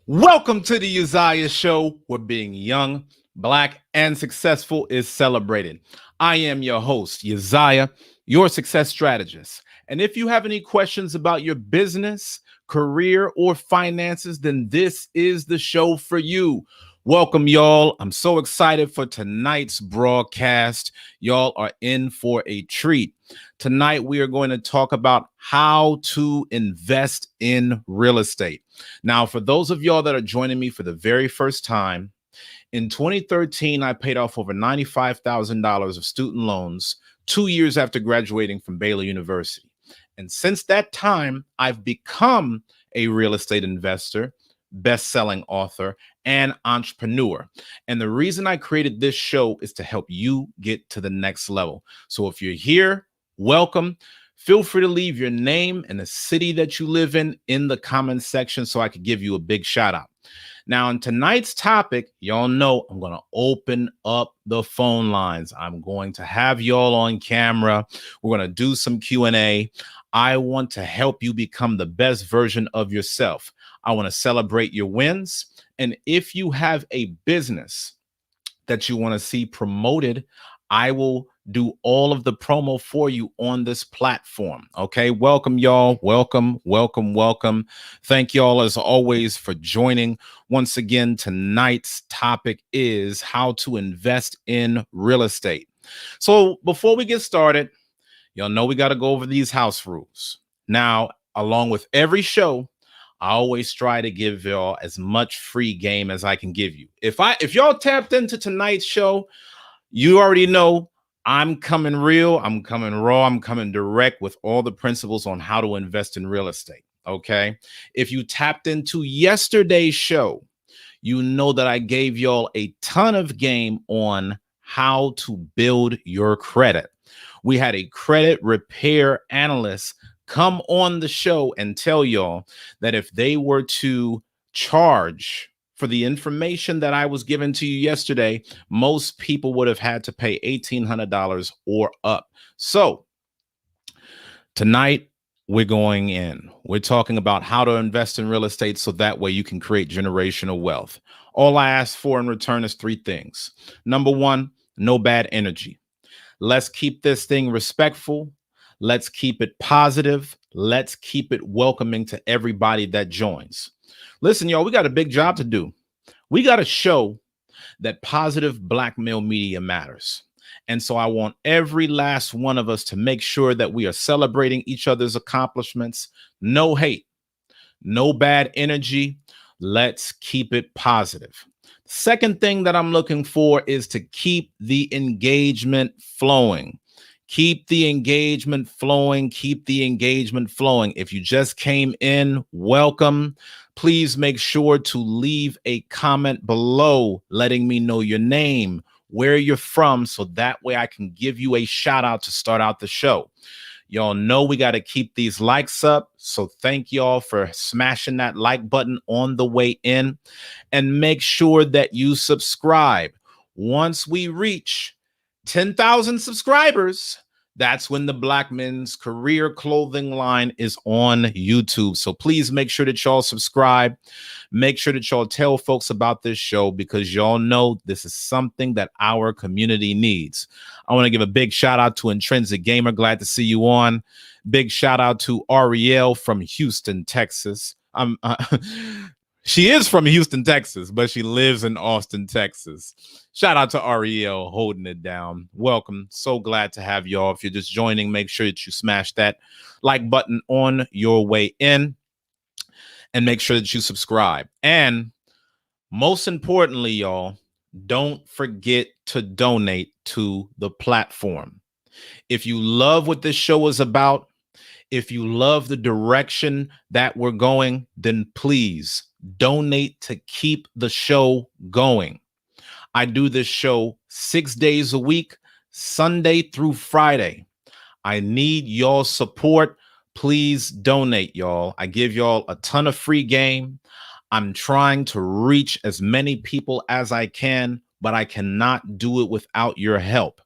Welcome to the Uzziah Show, where being young, black, and successful is celebrated. I am your host, Uzziah, your success strategist. And if you have any questions about your business, career, or finances, then this is the show for you. Welcome, y'all. I'm so excited for tonight's broadcast. Y'all are in for a treat. Tonight, we are going to talk about how to invest in real estate. Now, for those of y'all that are joining me for the very first time, in 2013, I paid off over $95,000 of student loans 2 years after graduating from Baylor University. And since that time, I've become a real estate investor, best-selling author, and entrepreneur. And the reason I created this show is to help you get to the next level. So if you're here, welcome. Feel free to leave your name and the city that you live in the comment section so I could give you a big shout out. Now, in tonight's topic, y'all know I'm going to open up the phone lines. I'm going to have y'all on camera. We're going to do some Q&A. I want to help you become the best version of yourself. I want to celebrate your wins. And if you have a business that you want to see promoted, I will do all of the promo for you on this platform. Okay, welcome, y'all. Welcome, welcome, welcome. Thank y'all as always for joining. Once again, tonight's topic is how to invest in real estate. So before we get started, y'all know we got to go over these house rules. Now, along with every show, I always try to give y'all as much free game as I can give you. If y'all tapped into tonight's show, you already know I'm coming real, I'm coming raw, I'm coming direct with all the principles on how to invest in real estate, okay? If you tapped into yesterday's show, you know that I gave y'all a ton of game on how to build your credit. We had a credit repair analyst come on the show and tell y'all that if they were to charge for the information that I was given to you yesterday, most people would have had to pay $1,800 or up. So tonight we're going in. We're talking about how to invest in real estate so that way you can create generational wealth. All I ask for in return is three things. Number one, no bad energy. Let's keep this thing respectful. Let's keep it positive. Let's keep it welcoming to everybody that joins. Listen, y'all, we got a big job to do. We got to show that positive black male media matters. And so I want every last one of us to make sure that we are celebrating each other's accomplishments. No hate, no bad energy. Let's keep it positive. Second thing that I'm looking for is to keep the engagement flowing. Keep the engagement flowing. Keep the engagement flowing. If you just came in, welcome. Please make sure to leave a comment below letting me know your name, where you're from, so that way I can give you a shout out to start out the show. Y'all know we got to keep these likes up. So thank y'all for smashing that like button on the way in, and make sure that you subscribe. Once we reach 10,000 subscribers, that's when the Black Men's Career Clothing line is on YouTube. So please make sure that y'all subscribe. Make sure that y'all tell folks about this show, because y'all know this is something that our community needs. I want to give a big shout out to Intrinsic Gamer. Glad to see you on. Big shout out to Ariel from Houston, Texas. She is from Houston, Texas, but she lives in Austin, Texas. Shout out to Ariel holding it down. Welcome. So glad to have y'all. If you're just joining, make sure that you smash that like button on your way in, and make sure that you subscribe. And most importantly, y'all, don't forget to donate to the platform. If you love what this show is about, if you love the direction that we're going, then please donate to keep the show going. I do this show 6 days a week, Sunday through Friday. I need y'all support. Please donate, y'all. I give y'all a ton of free game. I'm trying to reach as many people as I can, but I cannot do it without your help.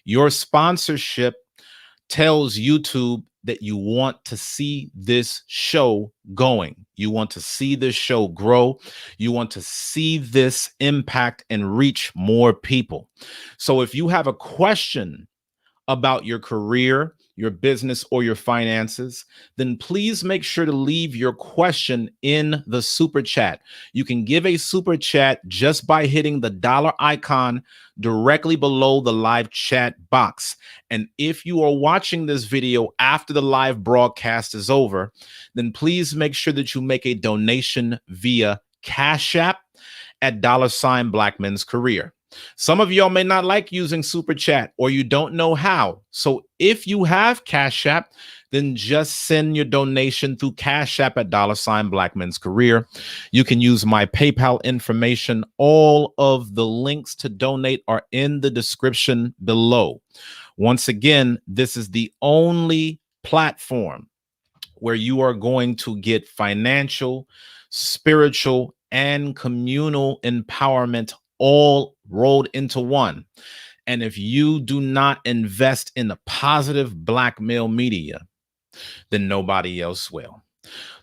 Your sponsorship tells YouTube that you want to see this show going. You want to see this show grow. You want to see this impact and reach more people. So if you have a question about your career, your business, or your finances, then please make sure to leave your question in the super chat. You can give a super chat just by hitting the dollar icon directly below the live chat box. And if you are watching this video after the live broadcast is over, then please make sure that you make a donation via Cash App at $ Black Men's Career. Some of y'all may not like using Super Chat, or you don't know how. So if you have Cash App, then just send your donation through Cash App at $ Black Men's Career. You can use my PayPal information. All of the links to donate are in the description below. Once again, this is the only platform where you are going to get financial, spiritual, and communal empowerment all rolled into one. And if you do not invest in the positive Black male media, then nobody else will.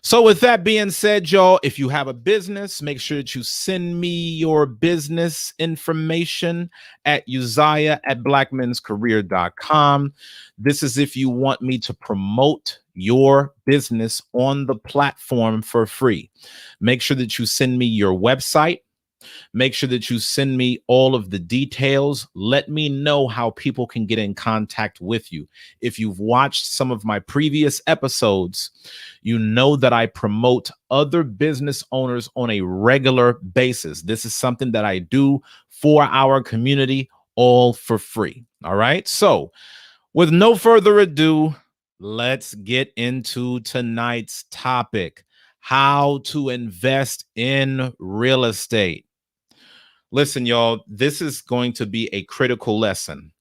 So with that being said, y'all, if you have a business, make sure that you send me your business information at uzziah@blackmenscareer.com. This is if you want me to promote your business on the platform for free. Make sure that you send me your website. Make sure that you send me all of the details. Let me know how people can get in contact with you. If you've watched some of my previous episodes, you know that I promote other business owners on a regular basis. This is something that I do for our community, all for free. All right. So with no further ado, let's get into tonight's topic: how to invest in real estate. Listen, y'all, this is going to be a critical lesson.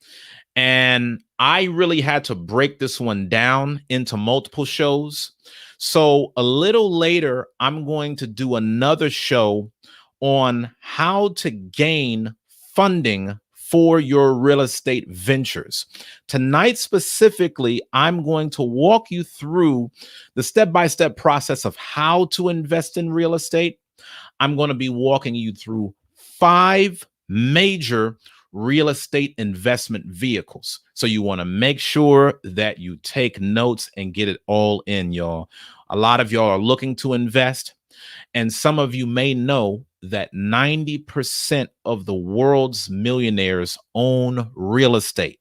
And I really had to break this one down into multiple shows. So a little later, I'm going to do another show on how to gain funding for your real estate ventures. Tonight, specifically, I'm going to walk you through the step-by-step process of how to invest in real estate. I'm going to be walking you through 5 major real estate investment vehicles. So you want to make sure that you take notes and get it all in, y'all. A lot of y'all are looking to invest, and some of you may know that 90% of the world's millionaires own real estate.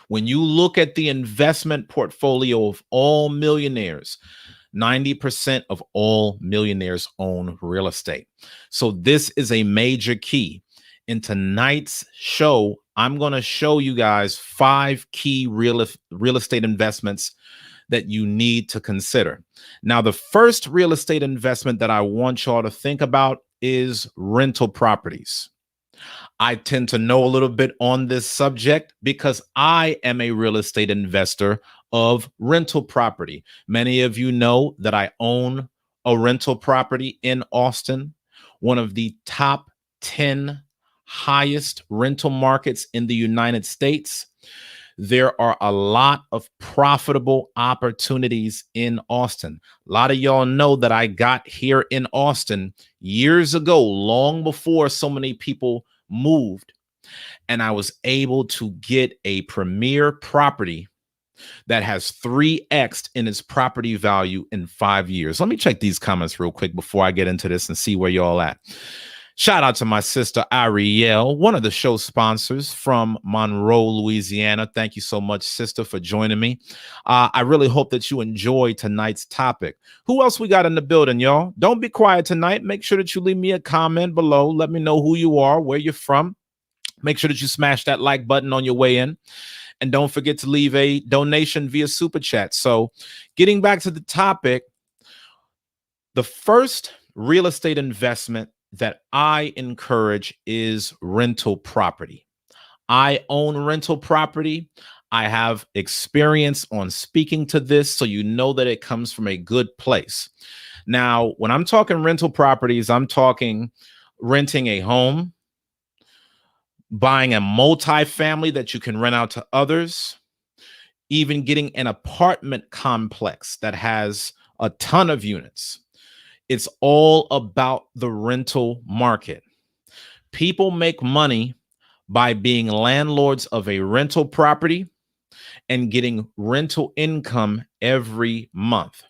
When you look at the investment portfolio of all millionaires, 90% of all millionaires own real estate. So this is a major key. In tonight's show, I'm going to show you guys 5 key real estate investments that you need to consider. Now, the first real estate investment that I want y'all to think about is rental properties. I tend to know a little bit on this subject because I am a real estate investor of rental property. Many of you know that I own a rental property in Austin, one of the top 10 highest rental markets in the United States. There are a lot of profitable opportunities in Austin. A lot of y'all know that I got here in Austin years ago, long before so many people moved, and I was able to get a premier property that has 3x in its property value in 5 years. Let me check these comments real quick before I get into this and see where y'all at. Shout out to my sister Ariel, one of the show sponsors from Monroe, Louisiana. Thank you so much, sister, for joining me. I really hope that you enjoy tonight's topic. Who else we got in the building, y'all? Don't be quiet tonight. Make sure that you leave me a comment below. Let me know who you are, where you're from. Make sure that you smash that like button on your way in. And don't forget to leave a donation via Super Chat. So getting back to the topic, the first real estate investment that I encourage is rental property. I own rental property. I have experience on speaking to this, so you know that it comes from a good place. Now, when I'm talking rental properties, I'm talking renting a home, buying a multifamily that you can rent out to others, even getting an apartment complex that has a ton of units. It's all about the rental market. People make money by being landlords of a rental property and getting rental income every month.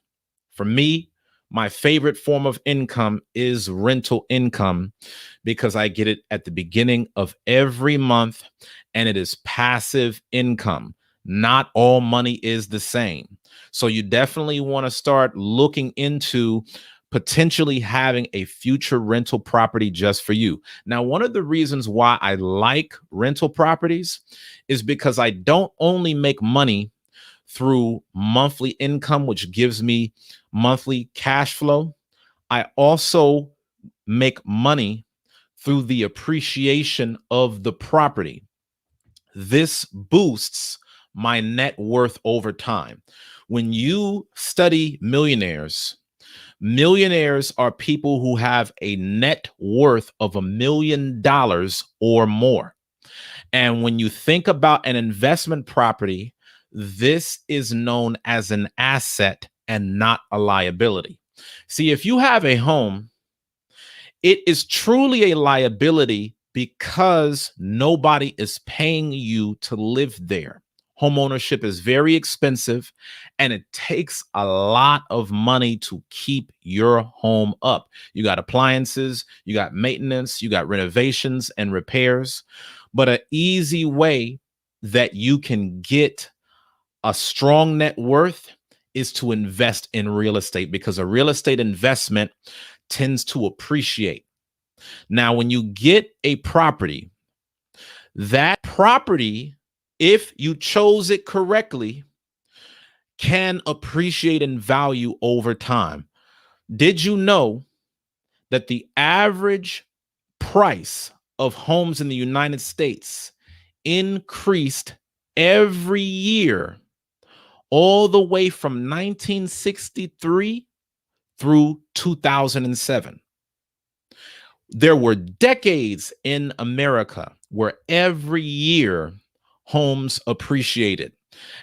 For me, my favorite form of income is rental income because I get it at the beginning of every month and it is passive income. Not all money is the same. So you definitely want to start looking into potentially having a future rental property just for you. Now, one of the reasons why I like rental properties is because I don't only make money through monthly income, which gives me monthly cash flow. I also make money through the appreciation of the property. This boosts my net worth over time. When you study millionaires, millionaires are people who have a net worth of $1 million or more. And when you think about an investment property, this is known as an asset and not a liability. See, if you have a home, it is truly a liability because nobody is paying you to live there. Home ownership is very expensive and it takes a lot of money to keep your home up. You got appliances, you got maintenance, you got renovations and repairs. But an easy way that you can get a strong net worth is to invest in real estate because a real estate investment tends to appreciate. Now, when you get a property, that property, if you chose it correctly, can appreciate in value over time. Did you know that the average price of homes in the United States increased every year all the way from 1963 through 2007? There were decades in America where every year homes appreciated.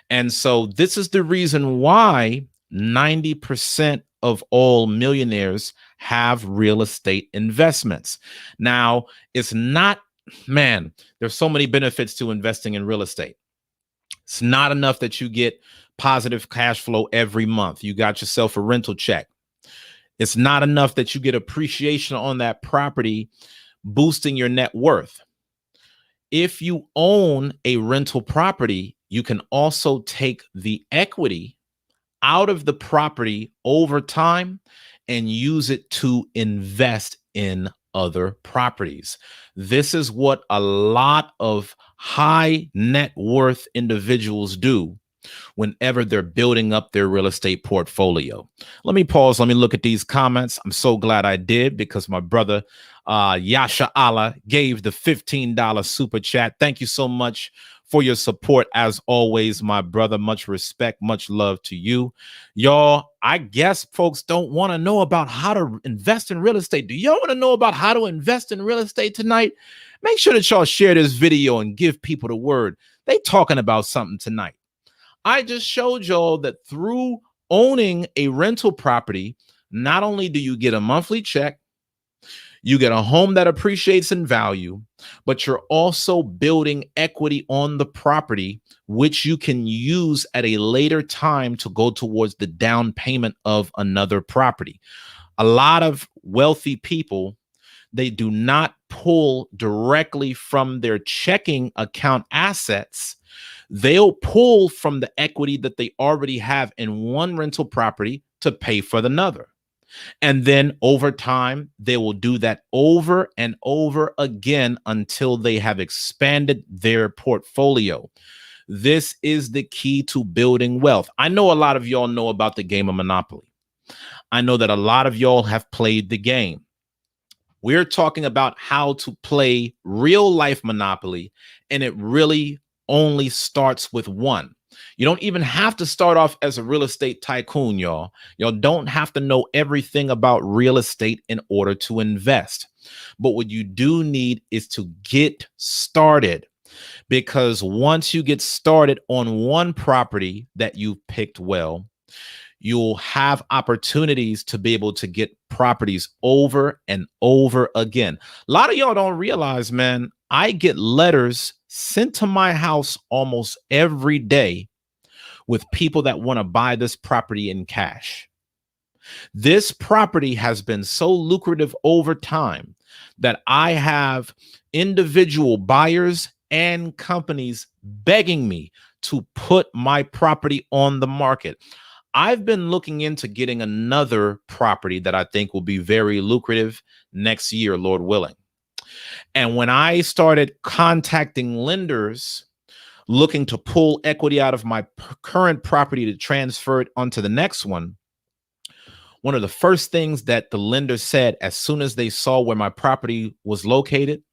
And so this is the reason why 90% of all millionaires have real estate investments. Now, it's not, man, there's so many benefits to investing in real estate. It's not enough that you get positive cash flow every month. You got yourself a rental check. It's not enough that you get appreciation on that property, boosting your net worth. If you own a rental property, you can also take the equity out of the property over time and use it to invest in other properties. This is what a lot of high net worth individuals do whenever they're building up their real estate portfolio. Let me pause. Let me look at these comments. I'm so glad I did because my brother Yasha Allah gave the $15 super chat. Thank you so much for your support. As always, my brother, much respect, much love to you. Y'all, I guess folks don't want to know about how to invest in real estate. Do y'all want to know about how to invest in real estate tonight? Make sure that y'all share this video and give people the word. They talking about something tonight. I just showed y'all that through owning a rental property, not only do you get a monthly check, you get a home that appreciates in value, but you're also building equity on the property, which you can use at a later time to go towards the down payment of another property. A lot of wealthy people, they do not pull directly from their checking account assets. They'll pull from the equity that they already have in one rental property to pay for another. And then over time, they will do that over and over again until they have expanded their portfolio. This is the key to building wealth. I know a lot of y'all know about the game of Monopoly. I know that a lot of y'all have played the game. We're talking about how to play real life Monopoly, and it really only starts with one. You don't even have to start off as a real estate tycoon, y'all. Y'all don't have to know everything about real estate in order to invest. But what you do need is to get started, because once you get started on one property that you picked well, you'll have opportunities to be able to get properties over and over again. A lot of y'all don't realize, man, I get letters sent to my house almost every day with people that want to buy this property in cash. This property has been so lucrative over time that I have individual buyers and companies begging me to put my property on the market. I've been looking into getting another property that I think will be very lucrative next year, Lord willing. And when I started contacting lenders looking to pull equity out of my current property to transfer it onto the next one of the first things that the lender said as soon as they saw where my property was located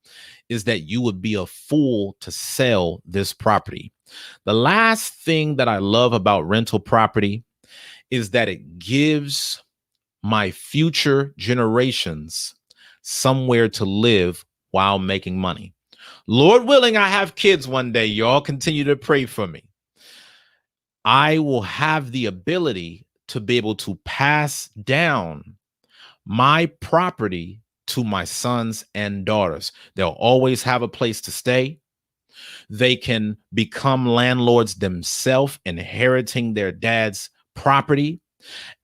is that you would be a fool to sell this property. The last thing that I love about rental property is that it gives my future generations somewhere to live while making money. Lord willing, I have kids one day. Y'all continue to pray for me. I will have the ability to be able to pass down my property to my sons and daughters. They'll always have a place to stay. They can become landlords themselves, inheriting their dad's property.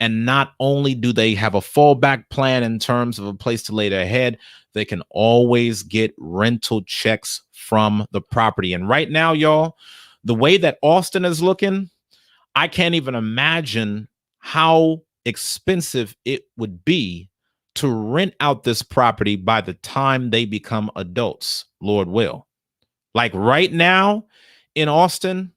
And not only do they have a fallback plan in terms of a place to lay their head, they can always get rental checks from the property. And right now, y'all, the way that Austin is looking, I can't even imagine how expensive it would be to rent out this property by the time they become adults, Lord will. Like right now in Austin,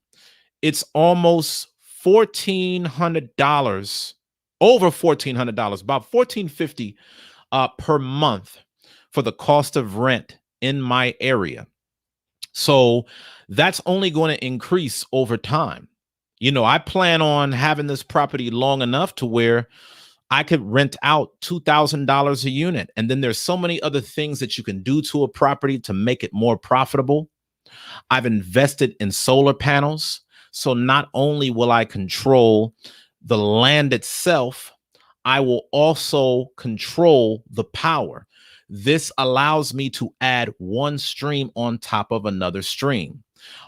it's almost $1,400, over $1,400, about $1,450 per month for the cost of rent in my area. So that's only going to increase over time. You know, I plan on having this property long enough to where I could rent out $2,000 a unit. And then there's so many other things that you can do to a property to make it more profitable. I've invested in solar panels. So not only will I control the land itself, I will also control the power. This allows me to add one stream on top of another stream.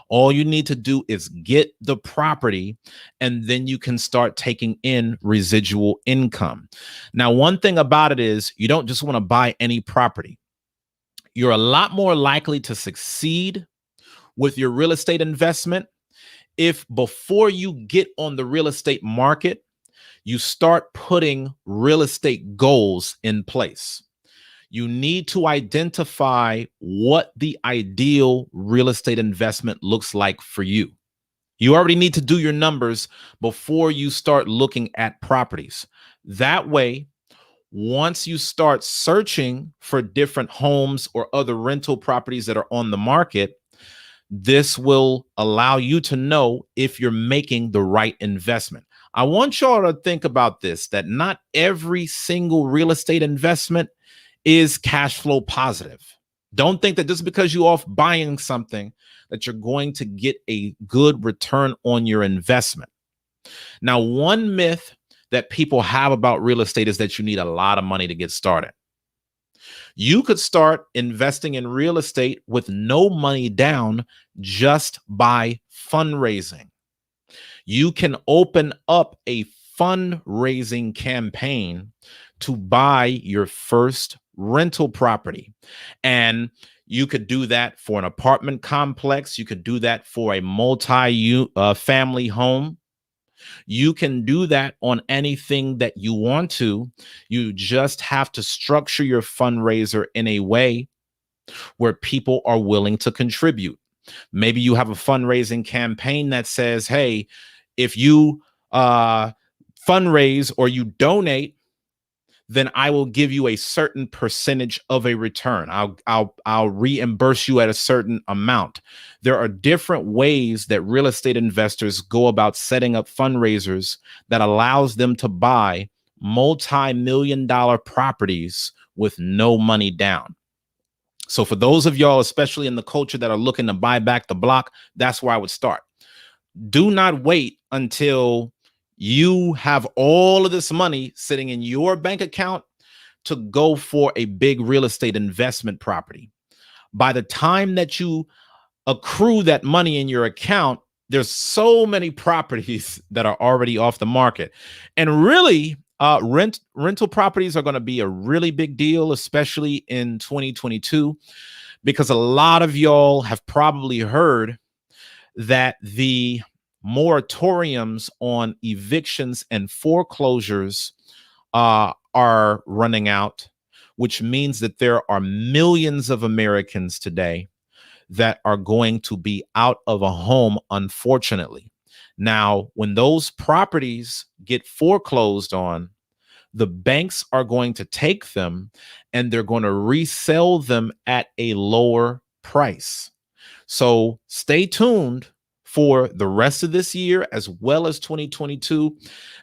All you need to do is get the property, and then you can start taking in residual income. Now, one thing about it is you don't just want to buy any property. You're a lot more likely to succeed with your real estate investment if before you get on the real estate market, you start putting real estate goals in place. You need to identify what the ideal real estate investment looks like for you. You already need to do your numbers before you start looking at properties. That way, once you start searching for different homes or other rental properties that are on the market, this will allow you to know if you're making the right investment. I want y'all to think about this, that not every single real estate investment is cash flow positive. Don't think that just because you're off buying something that you're going to get a good return on your investment. Now, one myth that people have about real estate is that you need a lot of money to get started. You could start investing in real estate with no money down just by fundraising. You can open up a fundraising campaign to buy your first rental property. And you could do that for an apartment complex. You could do that for a multi-family home. You can do that on anything that you want to. You just have to structure your fundraiser in a way where people are willing to contribute. Maybe you have a fundraising campaign that says, hey, if you fundraise or you donate, then I will give you a certain percentage of a return. I'll reimburse you at a certain amount. There are different ways that real estate investors go about setting up fundraisers that allows them to buy multi-million-dollar properties with no money down. So for those of y'all, especially in the culture, that are looking to buy back the block, that's where I would start. Do not wait until you have all of this money sitting in your bank account to go for a big real estate investment property. By the time that you accrue that money in your account, there's so many properties that are already off the market. And really, rental properties are going to be a really big deal, especially in 2022, because a lot of y'all have probably heard that the moratoriums on evictions and foreclosures are running out, which means that there are millions of Americans today that are going to be out of a home, unfortunately. Now, when those properties get foreclosed on, the banks are going to take them and they're going to resell them at a lower price. So stay tuned for the rest of this year as well as 2022,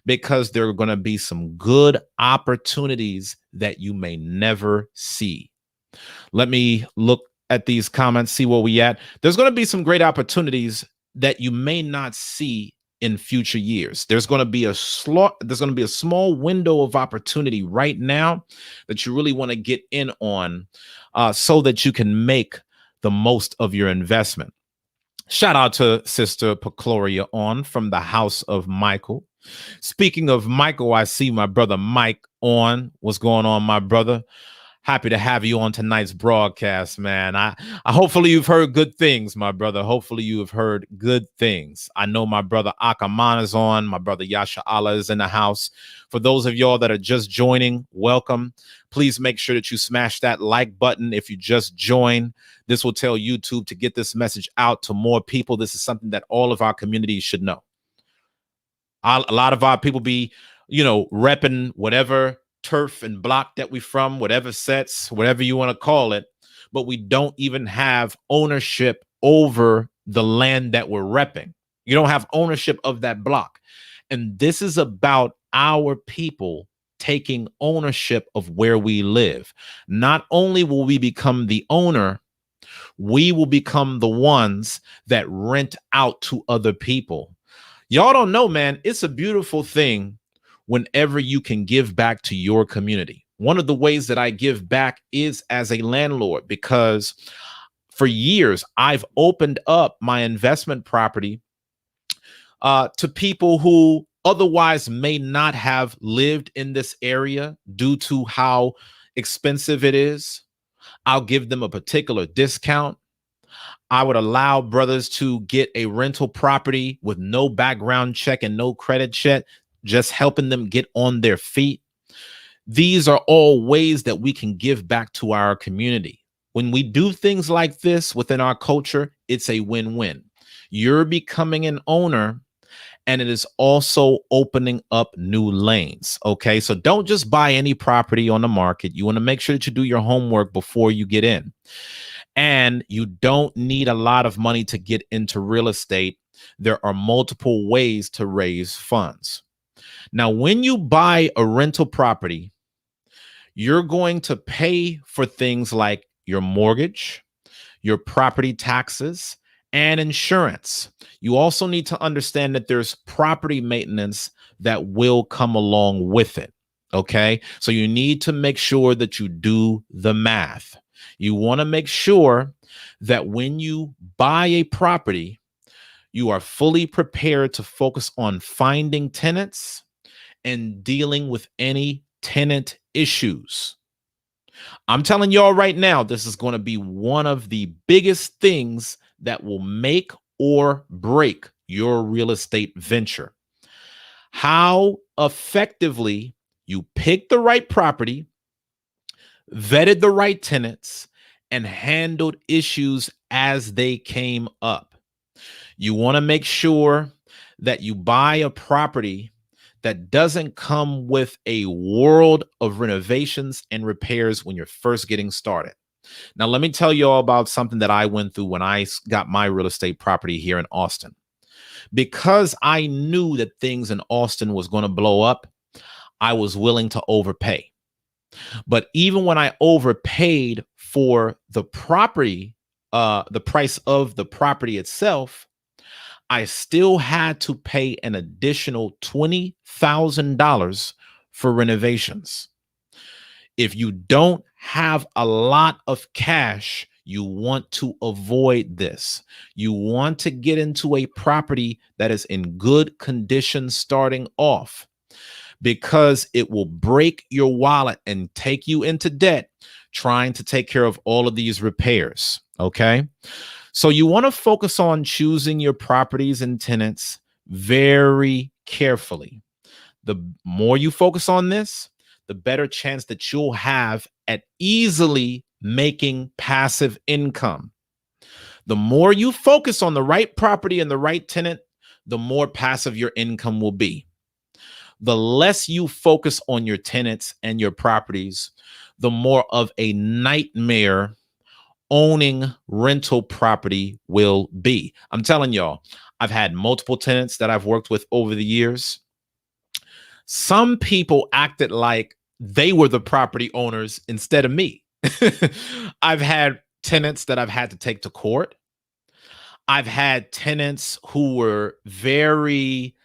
because there are going to be some good opportunities that you may never see. Let me look at these comments, see where we at. There's going to be some great opportunities that you may not see in future years. There's going to be a small window of opportunity right now that you really want to get in on, so that you can make the most of your investment. Shout out to Sister Pecloria on from the House of Michael. Speaking of Michael, I see my brother Mike on. What's going on, my brother? Happy to have you on tonight's broadcast, man. I hopefully you've heard good things, my brother. Hopefully you have heard good things. I know my brother Akaman is on. My brother Yasha Allah is in the house. For those of y'all that are just joining, welcome. Please make sure that you smash that like button if you just joined. This will tell YouTube to get this message out to more people. This is something that all of our communities should know. A lot of our people be, repping whatever turf and block that we from, whatever sets, whatever you want to call it, but we don't even have ownership over the land that we're repping. You don't have ownership of that block. And this is about our people taking ownership of where we live. Not only will we become the owner, we will become the ones that rent out to other people. Y'all don't know, man, it's a beautiful thing whenever you can give back to your community. One of the ways that I give back is as a landlord, because for years I've opened up my investment property to people who otherwise may not have lived in this area due to how expensive it is. I'll give them a particular discount. I would allow brothers to get a rental property with no background check and no credit check, just helping them get on their feet. These are all ways that we can give back to our community. When we do things like this within our culture, it's a win-win. You're becoming an owner, and it is also opening up new lanes. Okay. So don't just buy any property on the market. You want to make sure that you do your homework before you get in. And you don't need a lot of money to get into real estate. There are multiple ways to raise funds. Now, when you buy a rental property, you're going to pay for things like your mortgage, your property taxes, and insurance. You also need to understand that there's property maintenance that will come along with it. Okay. So you need to make sure that you do the math. You want to make sure that when you buy a property, you are fully prepared to focus on finding tenants and dealing with any tenant issues. I'm telling y'all right now, this is going to be one of the biggest things that will make or break your real estate venture. How effectively you pick the right property, vetted the right tenants, and handled issues as they came up. You want to make sure that you buy a property that doesn't come with a world of renovations and repairs when you're first getting started. Now, let me tell you all about something that I went through when I got my real estate property here in Austin. Because I knew that things in Austin was going to blow up, I was willing to overpay. But even when I overpaid for the property, the price of the property itself, I still had to pay an additional $20,000 for renovations. If you don't have a lot of cash, you want to avoid this. You want to get into a property that is in good condition starting off, because it will break your wallet and take you into debt trying to take care of all of these repairs. Okay. So you want to focus on choosing your properties and tenants very carefully. The more you focus on this, the better chance that you'll have at easily making passive income. The more you focus on the right property and the right tenant, the more passive your income will be. The less you focus on your tenants and your properties, the more of a nightmare owning rental property will be. I'm telling y'all, I've had multiple tenants that I've worked with over the years. Some people acted like they were the property owners instead of me. I've had tenants that I've had to take to court. I've had tenants who were very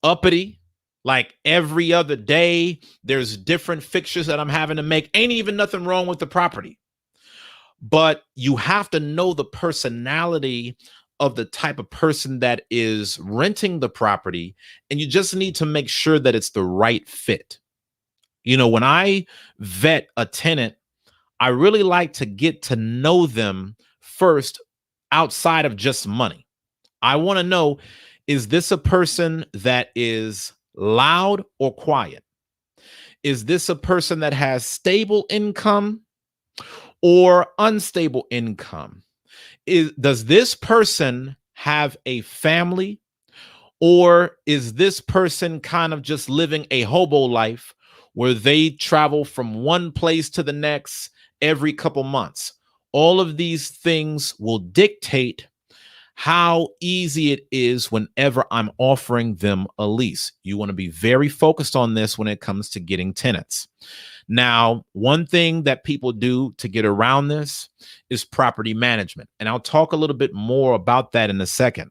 uppity. Like every other day, there's different fixtures that I'm having to make. Ain't even nothing wrong with the property. But you have to know the personality of the type of person that is renting the property, and you just need to make sure that it's the right fit. You know, when I vet a tenant, I really like to get to know them first outside of just money. I want to know, is this a person that is loud or quiet? Is this a person that has stable income or unstable income? Does this person have a family, or is this person kind of just living a hobo life where they travel from one place to the next every couple months? All of these things will dictate how easy it is whenever I'm offering them a lease. You want to be very focused on this when it comes to getting tenants. Now, one thing that people do to get around this is property management. And I'll talk a little bit more about that in a second.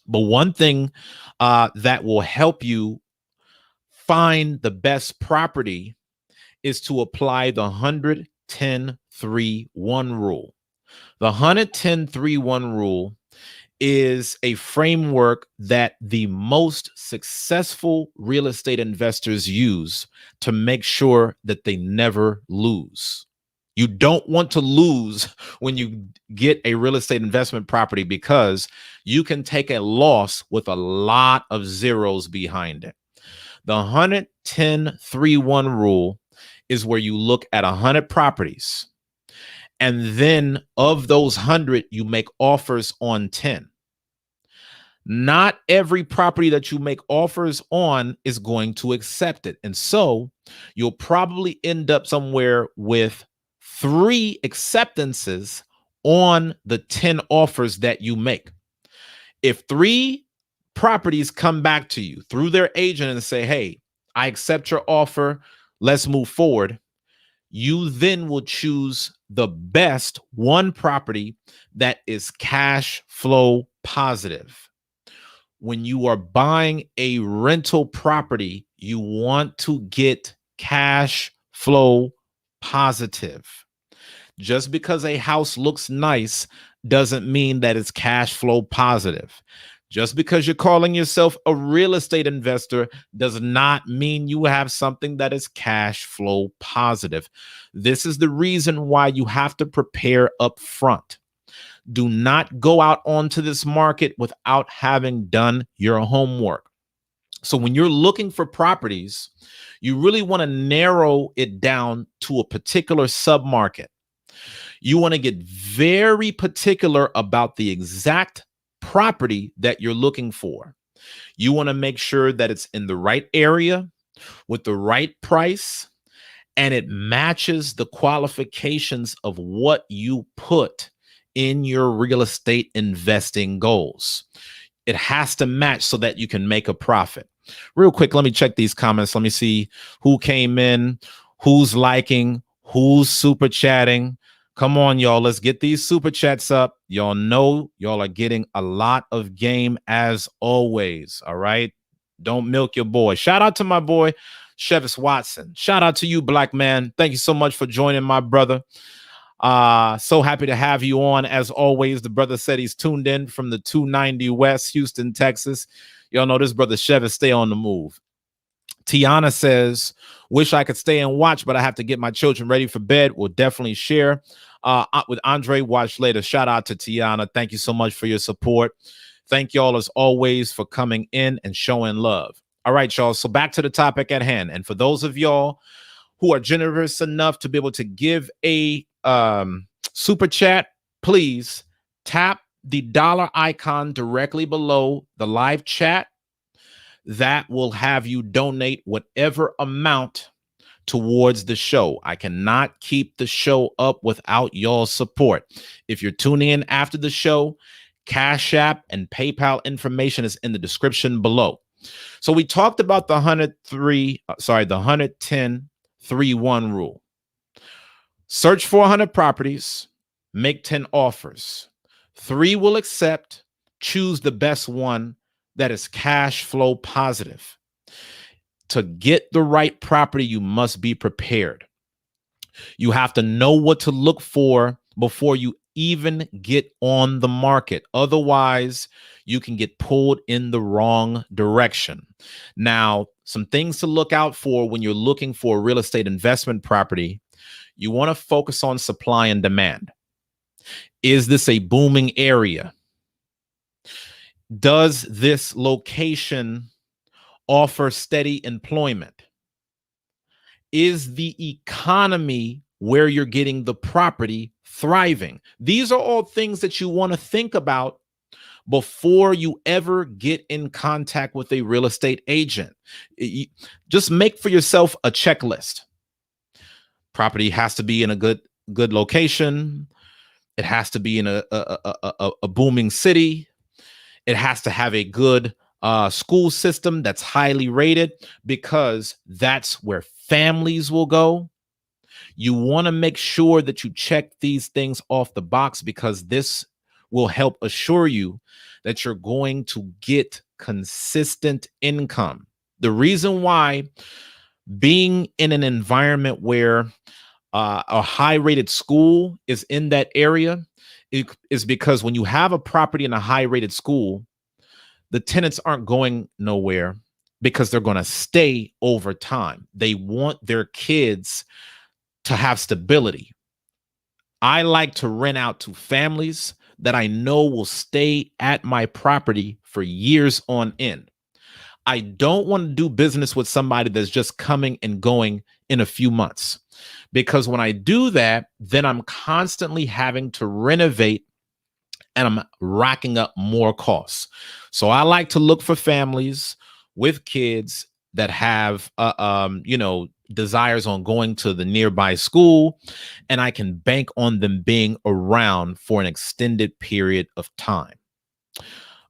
But one thing that will help you find the best property is to apply the 110-3-1 rule. The 110-3-1 rule is a framework that the most successful real estate investors use to make sure that they never lose. You don't want to lose when you get a real estate investment property, because you can take a loss with a lot of zeros behind it. The 110-3-1 rule is where you look at 100 properties, and then of those 100, you make offers on 10. Not every property that you make offers on is going to accept it. And so you'll probably end up somewhere with 3 acceptances on the 10 offers that you make. If 3 properties come back to you through their agent and say, hey, I accept your offer, let's move forward, you then will choose the best one property that is cash flow positive. When you are buying a rental property, you want to get cash flow positive. Just because a house looks nice doesn't mean that it's cash flow positive. Just because you're calling yourself a real estate investor does not mean you have something that is cash flow positive. This is the reason why you have to prepare up front. Do not go out onto this market without having done your homework. So when you're looking for properties, you really want to narrow it down to a particular submarket. You want to get very particular about the exact property that you're looking for. You want to make sure that it's in the right area with the right price, and it matches the qualifications of what you put in your real estate investing goals. It has to match so that you can make a profit. Real quick, let me check these comments. Let me see who came in, who's liking, who's super chatting. Come on, y'all. Let's get these super chats up. Y'all know y'all are getting a lot of game as always. All right. Don't milk your boy. Shout out to my boy, Chevis Watson. Shout out to you, black man. Thank you so much for joining, my brother. So happy to have you on. As always, the brother said he's tuned in from the 290 West, Houston, Texas. Y'all know this brother Chevis stay on the move. Tiana says, wish I could stay and watch, but I have to get my children ready for bed. We'll definitely share with Andre. Watch later. Shout out to Tiana. Thank you so much for your support. Thank y'all as always for coming in and showing love. All right, y'all. So back to the topic at hand. And for those of y'all who are generous enough to be able to give a super chat, please tap the dollar icon directly below the live chat. That will have you donate whatever amount towards the show. I cannot keep the show up without y'all's support. If you're tuning in after the show, Cash App and PayPal information is in the description below. So we talked about the 110-3-1 rule. Search for 100 properties, make 10 offers. 3 will accept, choose the best one that is cash flow positive. To get the right property, you must be prepared. You have to know what to look for before you even get on the market. Otherwise, you can get pulled in the wrong direction. Now, some things to look out for when you're looking for a real estate investment property. You want to focus on supply and demand. Is this a booming area? Does this location offer steady employment? Is the economy where you're getting the property thriving? These are all things that you want to think about before you ever get in contact with a real estate agent. Just make for yourself a checklist. Property has to be in a good location. It has to be in a booming city. It has to have a good school system that's highly rated, because that's where families will go. You want to make sure that you check these things off the box, because this will help assure you that you're going to get consistent income. The reason why being in an environment where a high rated school is in that area is because when you have a property in a high rated school, the tenants aren't going nowhere because they're going to stay over time. They want their kids to have stability. I like to rent out to families that I know will stay at my property for years on end. I don't want to do business with somebody that's just coming and going in a few months. Because when I do that, then I'm constantly having to renovate and I'm racking up more costs. So I like to look for families with kids that have, desires on going to the nearby school, and I can bank on them being around for an extended period of time.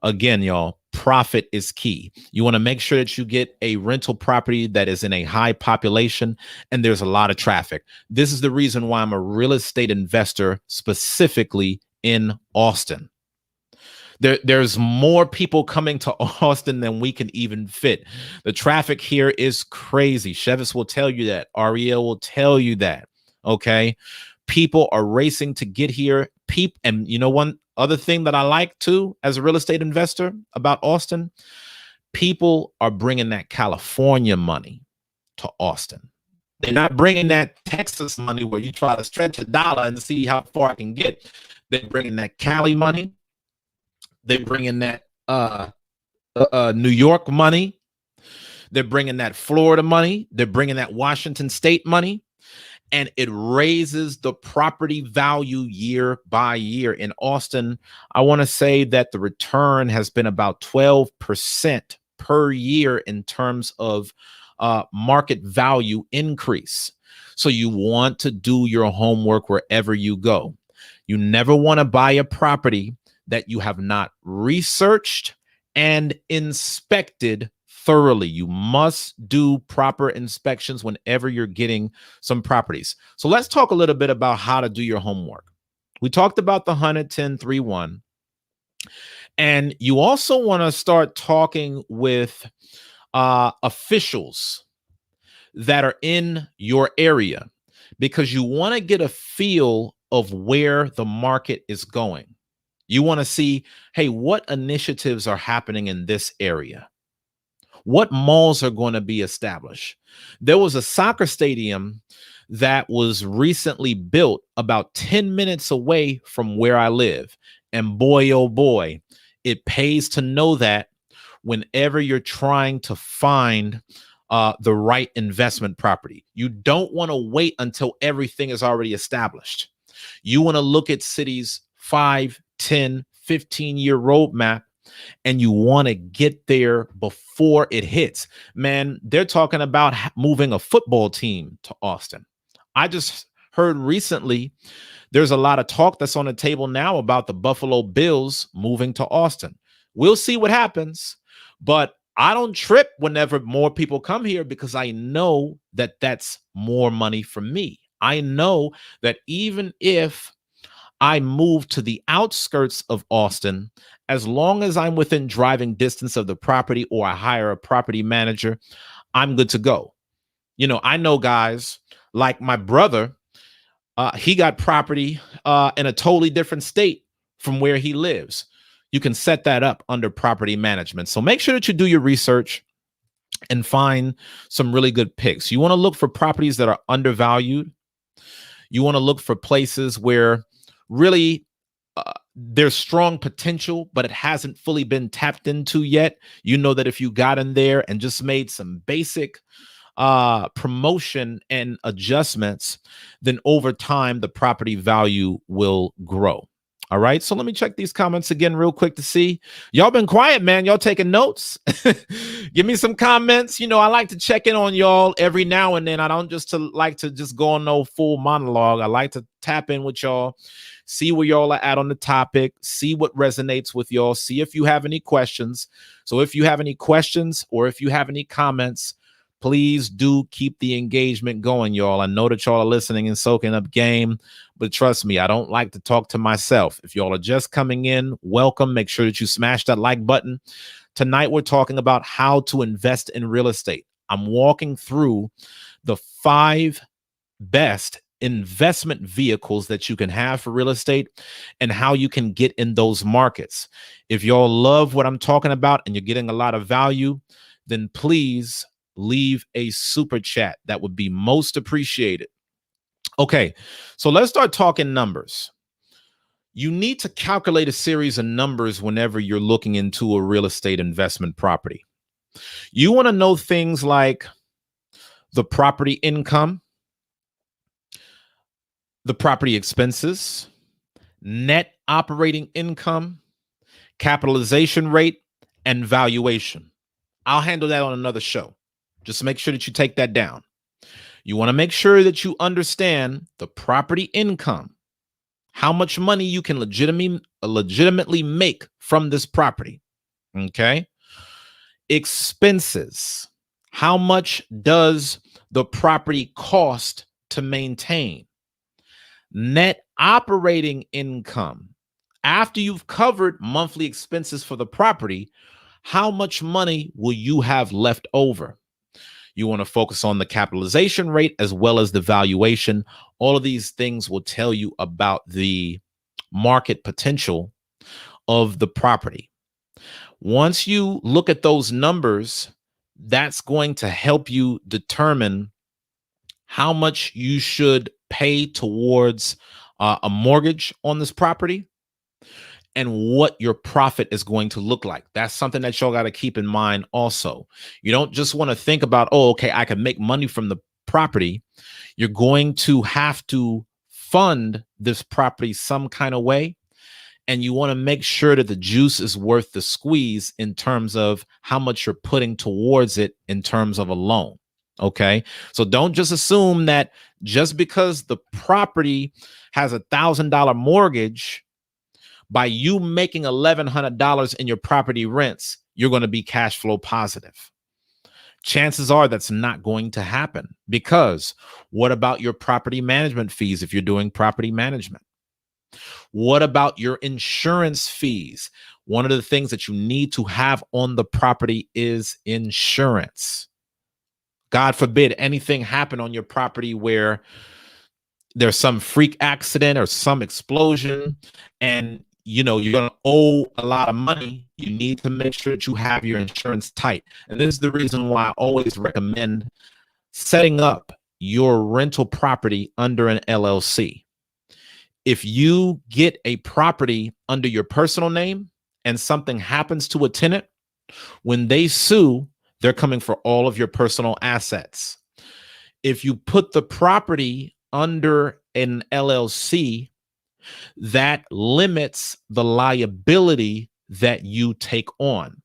Again, y'all, profit is key. You want to make sure that you get a rental property that is in a high population and there's a lot of traffic. This is the reason why I'm a real estate investor specifically in Austin. There's more people coming to Austin than we can even fit. The traffic here is crazy. Chevis will tell you that. Ariel will tell you that. Okay. People are racing to get here. And you know, one other thing that I like too, as a real estate investor about Austin, people are bringing that California money to Austin. They're not bringing that Texas money where you try to stretch a dollar and see how far I can get. They're bringing that Cali money. They're bringing that New York money. They're bringing that Florida money. They're bringing that Washington State money. And it raises the property value year by year. In Austin, I want to say that the return has been about 12% per year in terms of market value increase. So you want to do your homework wherever you go. You never want to buy a property that you have not researched and inspected thoroughly. You must do proper inspections whenever you're getting some properties. So let's talk a little bit about how to do your homework. We talked about the 110-3-1. And you also want to start talking with officials that are in your area, because you want to get a feel of where the market is going. You want to see, hey, what initiatives are happening in this area? What malls are going to be established? There was a soccer stadium that was recently built about 10 minutes away from where I live. And boy, oh boy, it pays to know that whenever you're trying to find the right investment property. You don't want to wait until everything is already established. You want to look at cities 5, 10, 15-year roadmap, and you want to get there before it hits. Man, they're talking about moving a football team to Austin. I just heard recently there's a lot of talk that's on the table now about the Buffalo Bills moving to Austin. We'll see what happens, but I don't trip whenever more people come here, because I know that that's more money for me. I know that even if I move to the outskirts of Austin, as long as I'm within driving distance of the property or I hire a property manager, I'm good to go. You know, I know guys like my brother, he got property in a totally different state from where he lives. You can set that up under property management. So make sure that you do your research and find some really good picks. You want to look for properties that are undervalued. You want to look for places where really there's strong potential, but it hasn't fully been tapped into yet. You know that if you got in there and just made some basic promotion and adjustments, then over time, the property value will grow. All right. So let me check these comments again real quick to see. Y'all been quiet, man. Y'all taking notes. Give me some comments. You know, I like to check in on y'all every now and then. I don't like to just go on no full monologue. I like to tap in with y'all, see where y'all are at on the topic, see what resonates with y'all, see if you have any questions. So if you have any questions or if you have any comments, please do keep the engagement going, y'all. I know that y'all are listening and soaking up game, but trust me, I don't like to talk to myself. If y'all are just coming in, welcome. Make sure that you smash that like button. Tonight, we're talking about how to invest in real estate. I'm walking through the 5 best investment vehicles that you can have for real estate and how you can get in those markets. If y'all love what I'm talking about and you're getting a lot of value, then please leave a super chat. That would be most appreciated. Okay, so let's start talking numbers. You need to calculate a series of numbers whenever you're looking into a real estate investment property. You want to know things like the property income, the property expenses, net operating income, capitalization rate, and valuation. I'll handle that on another show. Just make sure that you take that down. You want to make sure that you understand the property income, how much money you can legitimately make from this property. Okay. Expenses. How much does the property cost to maintain? Net operating income. After you've covered monthly expenses for the property, how much money will you have left over? You want to focus on the capitalization rate as well as the valuation. All of these things will tell you about the market potential of the property. Once you look at those numbers, that's going to help you determine how much you should pay towards a mortgage on this property and what your profit is going to look like. That's something that y'all got to keep in mind also. You don't just want to think about, oh, okay, I can make money from the property. You're going to have to fund this property some kind of way. And you want to make sure that the juice is worth the squeeze in terms of how much you're putting towards it in terms of a loan. Okay. So don't just assume that just because the property has $1,000 mortgage, by you making $1,100 in your property rents, you're going to be cash flow positive. Chances are that's not going to happen, because what about your property management fees if you're doing property management? What about your insurance fees? One of the things that you need to have on the property is insurance. God forbid anything happen on your property where there's some freak accident or some explosion, and you're going to owe a lot of money. You need to make sure that you have your insurance tight. And this is the reason why I always recommend setting up your rental property under an LLC. If you get a property under your personal name and something happens to a tenant, when they sue, they're coming for all of your personal assets. If you put the property under an LLC, that limits the liability that you take on.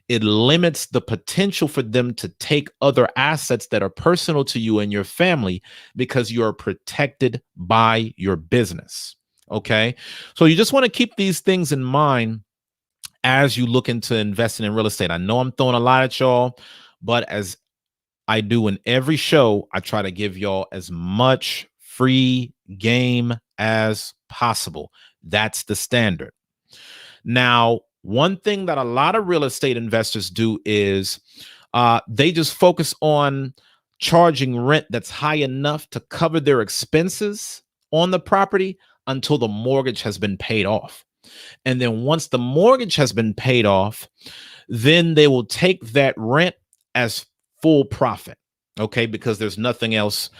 It limits the potential for them to take other assets that are personal to you and your family, because you are protected by your business. Okay. So you just want to keep these things in mind as you look into investing in real estate. I know I'm throwing a lot at y'all, but as I do in every show, I try to give y'all as much free game as possible. That's the standard. Now, one thing that a lot of real estate investors do is they just focus on charging rent that's high enough to cover their expenses on the property until the mortgage has been paid off. And then once the mortgage has been paid off, then they will take that rent as full profit. Okay, because there's nothing else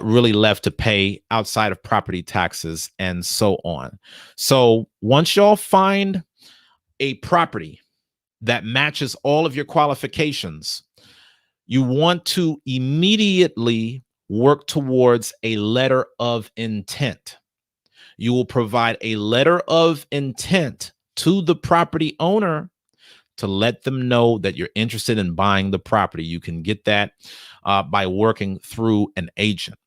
really left to pay outside of property taxes and so on. So once y'all find a property that matches all of your qualifications, you want to immediately work towards a letter of intent. You will provide a letter of intent to the property owner to let them know that you're interested in buying the property. You can get that by working through an agent.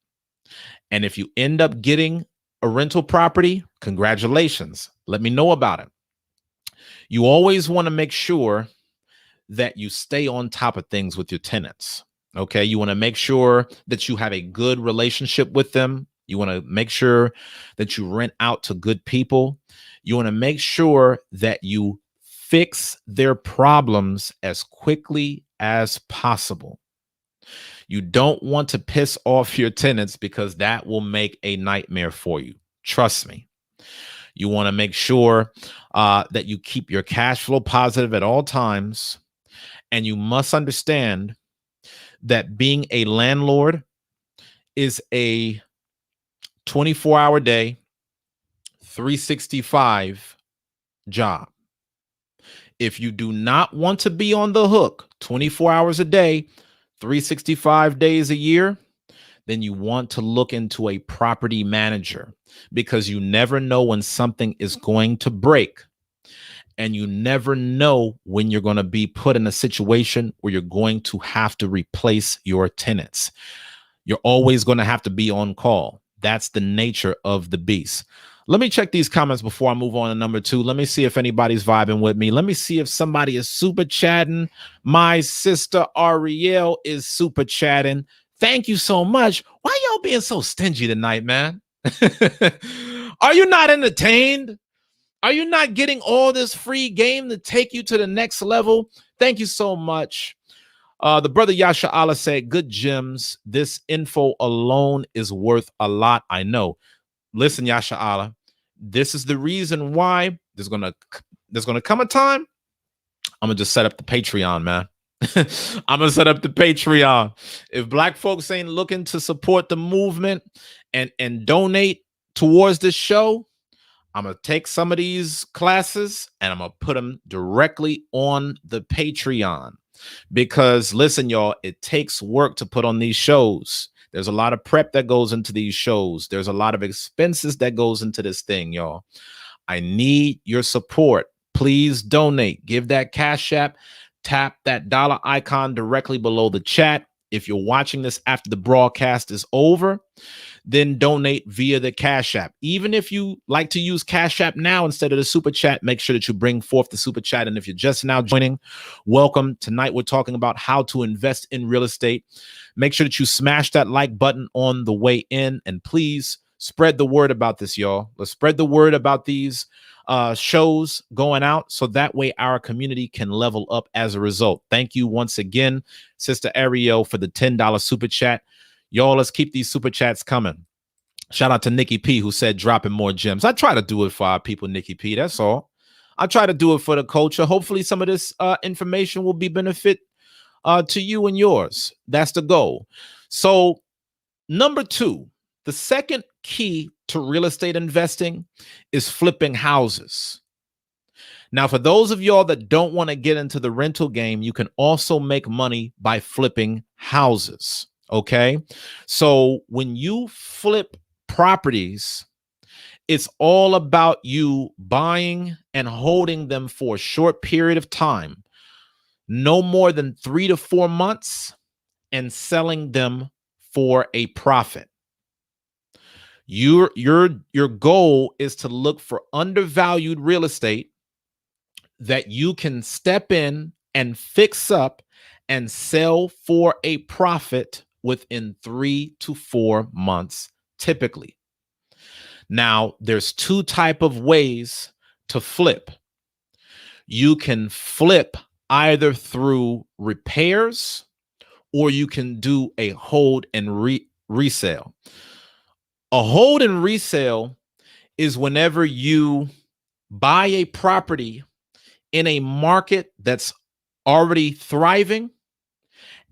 And if you end up getting a rental property, congratulations. Let me know about it. You always want to make sure that you stay on top of things with your tenants. Okay. You want to make sure that you have a good relationship with them. You want to make sure that you rent out to good people. You want to make sure that you fix their problems as quickly as possible. You don't want to piss off your tenants, because that will make a nightmare for you. Trust me. You want to make sure that you keep your cash flow positive at all times. And you must understand that being a landlord is a 24-hour day, 365 job. If you do not want to be on the hook 24 hours a day, 365 days a year, then you want to look into a property manager, because you never know when something is going to break, and you never know when you're going to be put in a situation where you're going to have to replace your tenants. You're always going to have to be on call. That's the nature of the beast. Let me check these comments before I move on to number 2. Let me see if anybody's vibing with me. Let me see if somebody is super chatting. My sister Ariel is super chatting. Thank you so much. Why y'all being so stingy tonight, man? Are you not entertained? Are you not getting all this free game to take you to the next level? Thank you so much. The brother Yasha Allah said, good gems. This info alone is worth a lot. I know. Listen, Yasha Allah, this is the reason why there's gonna come a time I'm gonna just set up the Patreon, man. I'm gonna set up the Patreon. If black folks ain't looking to support the movement and donate towards this show, I'm gonna take some of these classes and I'm gonna put them directly on the Patreon. Because listen, y'all, it takes work to put on these shows. There's a lot of prep that goes into these shows. There's a lot of expenses that goes into this thing, y'all. I need your support. Please donate. Give that Cash App. Tap that dollar icon directly below the chat. If you're watching this after the broadcast is over, then donate via the Cash App. Even if you like to use Cash App now instead of the Super Chat, make sure that you bring forth the Super Chat. And if you're just now joining, welcome. Tonight, we're talking about how to invest in real estate. Make sure that you smash that like button on the way in, and please spread the word about this, y'all. Let's spread the word about these shows going out, so that way our community can level up as a result. Thank you once again, Sister Ariel, for the $10 Super Chat. Y'all, let's keep these super chats coming. Shout out to Nikki P, who said dropping more gems. I try to do it for our people, Nikki P. That's all. I try to do it for the culture. Hopefully some of this information will be benefit to you and yours. That's the goal. So number 2, the second key to real estate investing is flipping houses. Now, for those of y'all that don't want to get into the rental game, you can also make money by flipping houses. Okay. So when you flip properties, it's all about you buying and holding them for a short period of time, no more than 3 to 4 months, and selling them for a profit. Your goal is to look for undervalued real estate that you can step in and fix up and sell for a profit within 3 to 4 months, typically. Now, there's 2 types of ways to flip. You can flip either through repairs, or you can do a hold and resale. A hold and resale is whenever you buy a property in a market that's already thriving,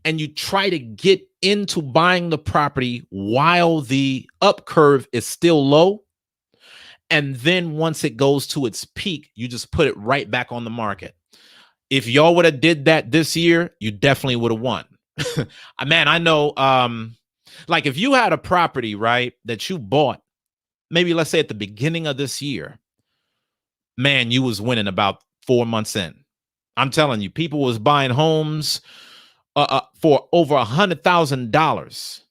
and you try to get into buying the property while the up curve is still low. And then once it goes to its peak, you just put it right back on the market. If y'all would have did that this year, you definitely would have won. Man, I know, like if you had a property, right, that you bought, maybe let's say at the beginning of this year, man, you was winning about 4 months in. I'm telling you, people was buying homes for over $100,000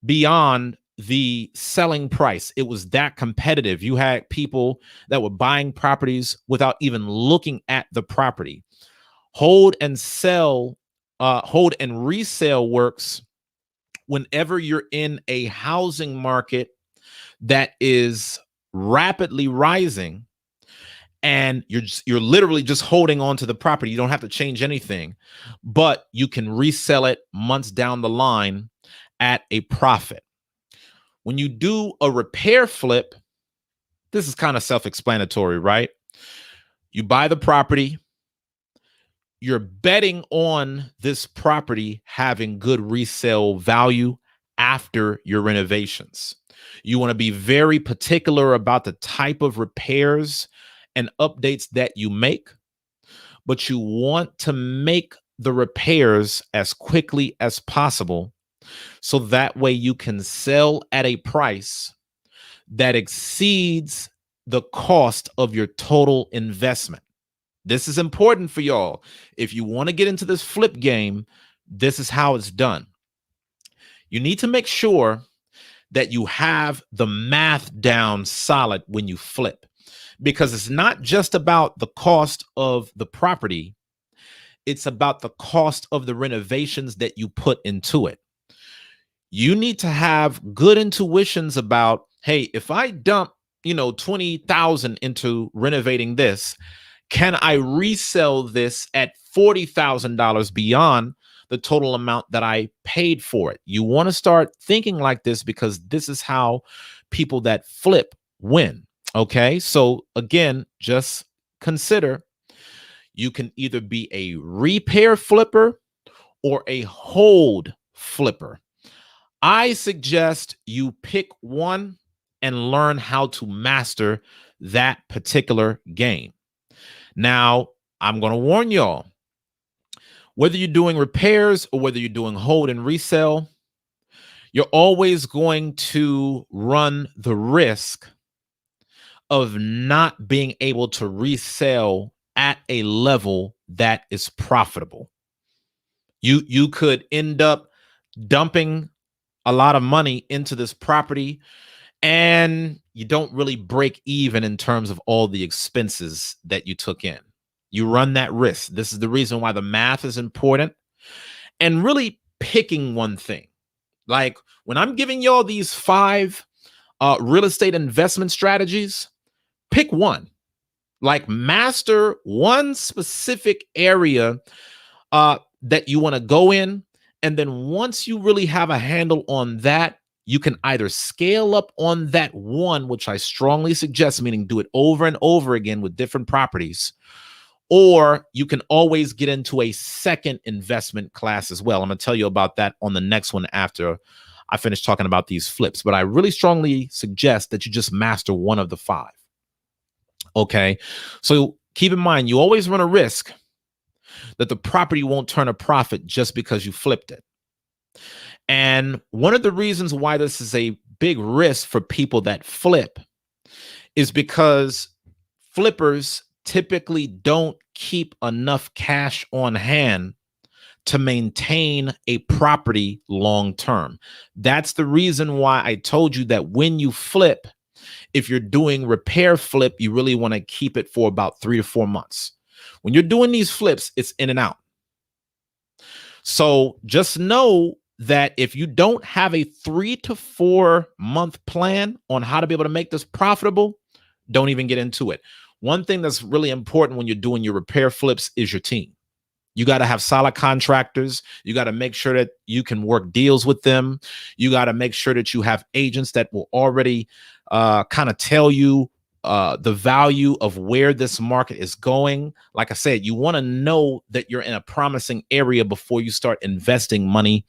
beyond the selling price. It was that competitive. You had people that were buying properties without even looking at the property. Hold and resale works whenever you're in a housing market that is rapidly rising, and you're literally just holding on to the property. You don't have to change anything, but you can resell it months down the line at a profit. When you do a repair flip, this is kind of self-explanatory, right? You buy the property, you're betting on this property having good resale value after your renovations. You want to be very particular about the type of repairs and updates that you make. but you want to make the repairs as quickly as possible so that way you can sell at a price that exceeds the cost of your total investment. This is important for y'all. If you want to get into this flip game, this is how it's done. You need to make sure that you have the math down solid when you flip, because it's not just about the cost of the property, it's about the cost of the renovations that you put into it. You need to have good intuitions about, hey, if I dump, 20,000 into renovating this, can I resell this at $40,000 beyond the total amount that I paid for it? You want to start thinking like this, because this is how people that flip win. Okay. So again, just consider you can either be a repair flipper or a hold flipper. I suggest you pick one and learn how to master that particular game. Now, I'm going to warn y'all, whether you're doing repairs or whether you're doing hold and resell, you're always going to run the risk of not being able to resell at a level that is profitable. You could end up dumping a lot of money into this property and you don't really break even in terms of all the expenses that you took in. You run that risk. This is the reason why the math is important, and really picking one thing. Like when I'm giving y'all these 5 real estate investment strategies, pick one. Like master one specific area that you want to go in. And then once you really have a handle on that, you can either scale up on that one, which I strongly suggest, meaning do it over and over again with different properties, or you can always get into a second investment class as well. I'm going to tell you about that on the next one after I finish talking about these flips. But I really strongly suggest that you just master one of the 5. Okay. So keep in mind, you always run a risk that the property won't turn a profit just because you flipped it. And one of the reasons why this is a big risk for people that flip is because flippers typically don't keep enough cash on hand to maintain a property long term. That's the reason why I told you that when you flip, if you're doing repair flip, you really want to keep it for about 3 to 4 months. When you're doing these flips, it's in and out. So just know that if you don't have a 3 to 4 month plan on how to be able to make this profitable, don't even get into it. One thing that's really important when you're doing your repair flips is your team. You got to have solid contractors. You got to make sure that you can work deals with them. You got to make sure that you have agents that will already kind of tell you the value of where this market is going. Like I said, you want to know that you're in a promising area before you start investing money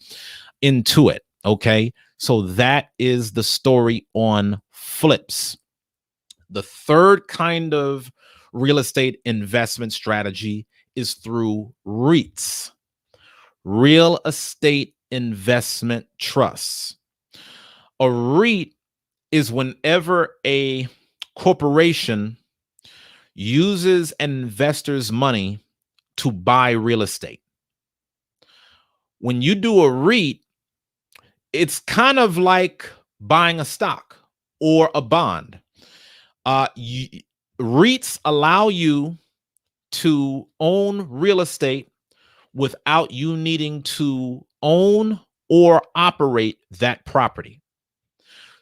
into it. Okay. So that is the story on flips. The third kind of real estate investment strategy is through REITs, real estate investment trusts. A REIT is whenever a corporation uses an investor's money to buy real estate. When you do a REIT, it's kind of like buying a stock or a bond. REITs allow you to own real estate without you needing to own or operate that property.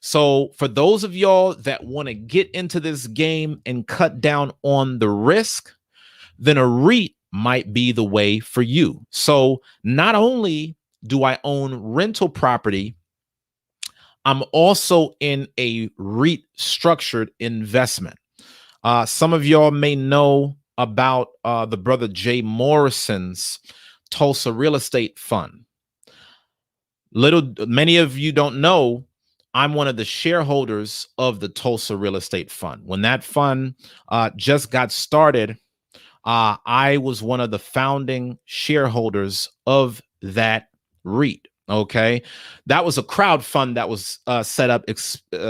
So for those of y'all that want to get into this game and cut down on the risk, then a REIT might be the way for you. So not only do I own rental property, I'm also in a REIT structured investment. Some of y'all may know about the brother Jay Morrison's Tulsa Real Estate Fund. Many of you don't know, I'm one of the shareholders of the Tulsa Real Estate Fund. When that fund just got started, I was one of the founding shareholders of that REIT. Okay. That was a crowd fund that was set up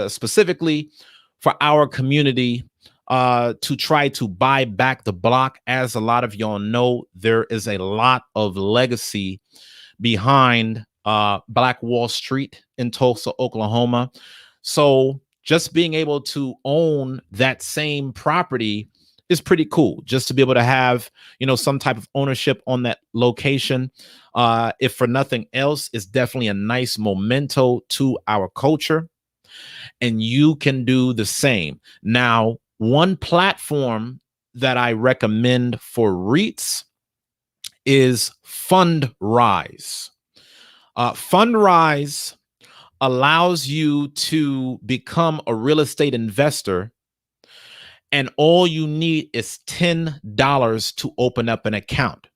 specifically for our community to try to buy back the block. As a lot of y'all know, there is a lot of legacy behind Black Wall Street in Tulsa, Oklahoma. So just being able to own that same property is pretty cool. Just to be able to have, some type of ownership on that location, if for nothing else, is definitely a nice memento to our culture. And you can do the same. Now, one platform that I recommend for REITs is Fundrise. Fundrise allows you to become a real estate investor, and all you need is $10 to open up an account.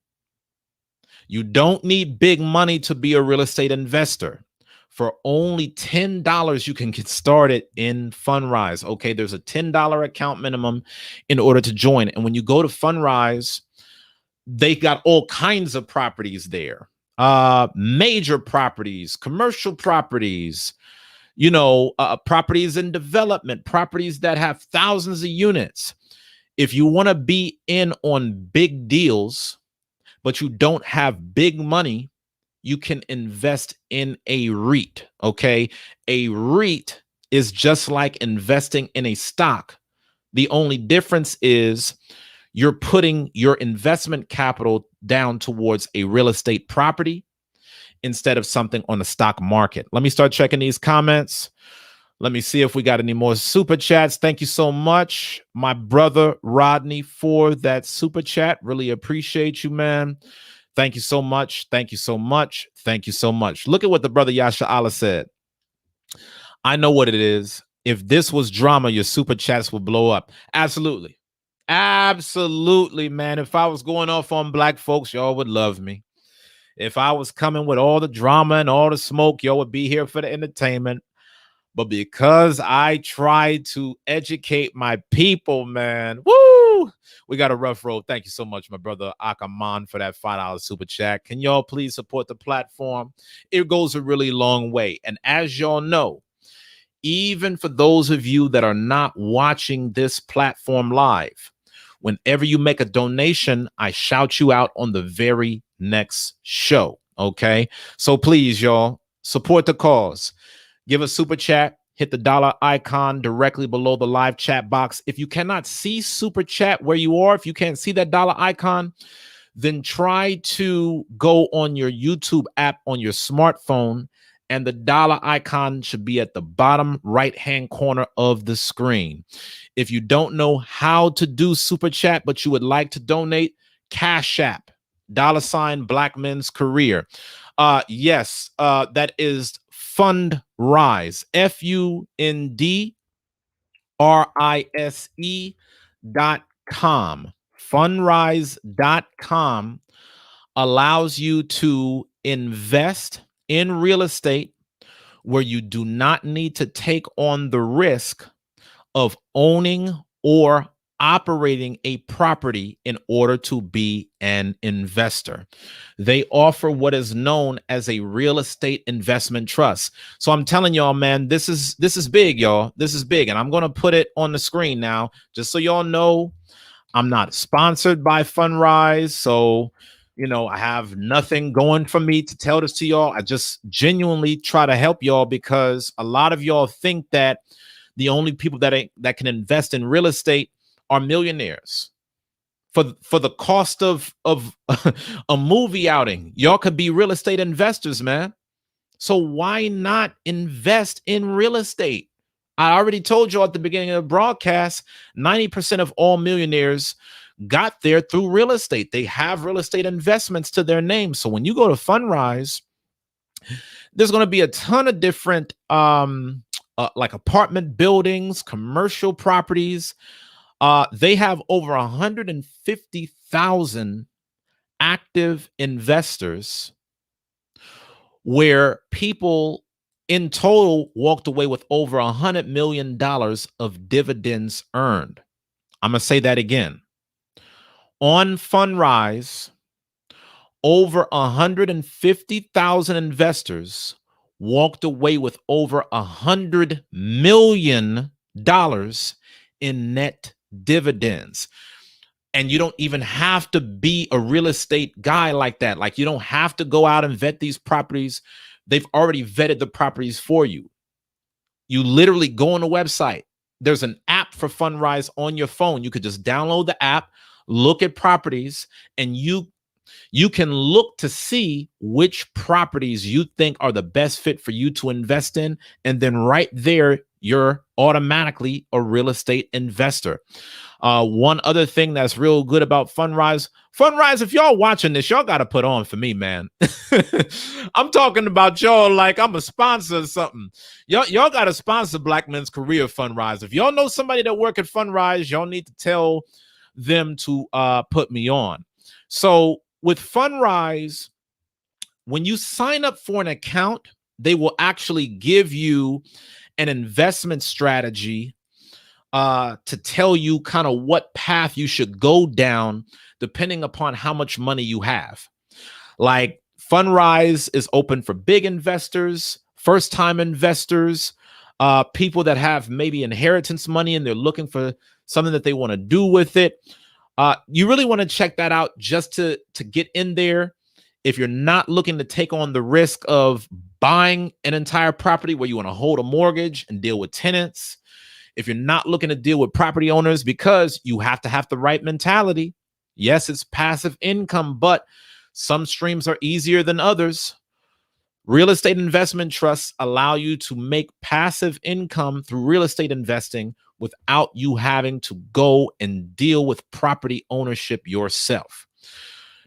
You don't need big money to be a real estate investor. For only $10, you can get started in Fundrise. Okay, there's a $10 account minimum in order to join. And when you go to Fundrise, they got all kinds of properties there. Major properties, commercial properties, properties in development, properties that have thousands of units. If you want to be in on big deals, but you don't have big money, you can invest in a REIT. Okay. A REIT is just like investing in a stock. The only difference is you're putting your investment capital down towards a real estate property instead of something on the stock market. Let me start checking these comments. Let me see if we got any more super chats. Thank you so much, my brother Rodney, for that super chat. Really appreciate you, man. Thank you so much. Thank you so much. Thank you so much. Look at what the brother Yasha Allah said. I know what it is. If this was drama, your super chats would blow up. Absolutely. Absolutely, man. If I was going off on black folks, y'all would love me. If I was coming with all the drama and all the smoke, y'all would be here for the entertainment. But because I try to educate my people, man, woo, we got a rough road. Thank you so much, my brother Akaman, for that $5 super chat. Can y'all please support the platform? It goes a really long way. And as y'all know, even for those of you that are not watching this platform live, whenever you make a donation, I shout you out on the very next show. Okay. So please, y'all, support the cause. Give a super chat. Hit the dollar icon directly below the live chat box. If you cannot see super chat where you are, if you can't see that dollar icon, then try to go on your YouTube app on your smartphone, and the dollar icon should be at the bottom right-hand corner of the screen. If you don't know how to do super chat, but you would like to donate, Cash App, $ Black Men's Career. Yes, that is Fundrise, FUNDRISE.com. Fundrise.com allows you to invest in real estate where you do not need to take on the risk of owning or operating a property in order to be an investor. They offer what is known as a real estate investment trust. So I'm telling y'all, man, this is big, y'all. This is big. And I'm going to put it on the screen now, just so y'all know I'm not sponsored by Fundrise. So, I have nothing going for me to tell this to y'all. I just genuinely try to help y'all, because a lot of y'all think that the only people that can invest in real estate are millionaires. For the cost of a movie outing, y'all could be real estate investors, man. So why not invest in real estate? I already told you at the beginning of the broadcast, 90% of all millionaires got there through real estate. They have real estate investments to their name. So when you go to Fundrise, there's going to be a ton of different like apartment buildings, commercial properties. They have over 150,000 active investors, where people in total walked away with over $100 million of dividends earned. I'm going to say that again. On Fundraise, over 150,000 investors walked away with over $100 million in net dividends. And you don't even have to be a real estate guy like that. Like, you don't have to go out and vet these properties. They've already vetted the properties for you. You literally go on the website. There's an app for Fundraise on your phone. You could just download the app, look at properties, and you can look to see which properties you think are the best fit for you to invest in. And then right there, you're automatically a real estate investor. One other thing that's real good about Fundraise, if y'all watching this, y'all got to put on for me, man. I'm talking about y'all like I'm a sponsor or something. Y'all got to sponsor Black Men's Career Fundraise. If y'all know somebody that work at Fundraise, y'all need to tell them to put me on. So with Fundraise, when you sign up for an account, they will actually give you an investment strategy to tell you kind of what path you should go down depending upon how much money you have. Like, Fundraise is open for big investors, first-time investors, people that have maybe inheritance money and they're looking for something that they want to do with it. You really want to check that out just to get in there. If you're not looking to take on the risk of buying an entire property where you want to hold a mortgage and deal with tenants, if you're not looking to deal with property owners, because you have to have the right mentality. Yes, it's passive income, but some streams are easier than others. Real estate investment trusts allow you to make passive income through real estate investing without you having to go and deal with property ownership yourself.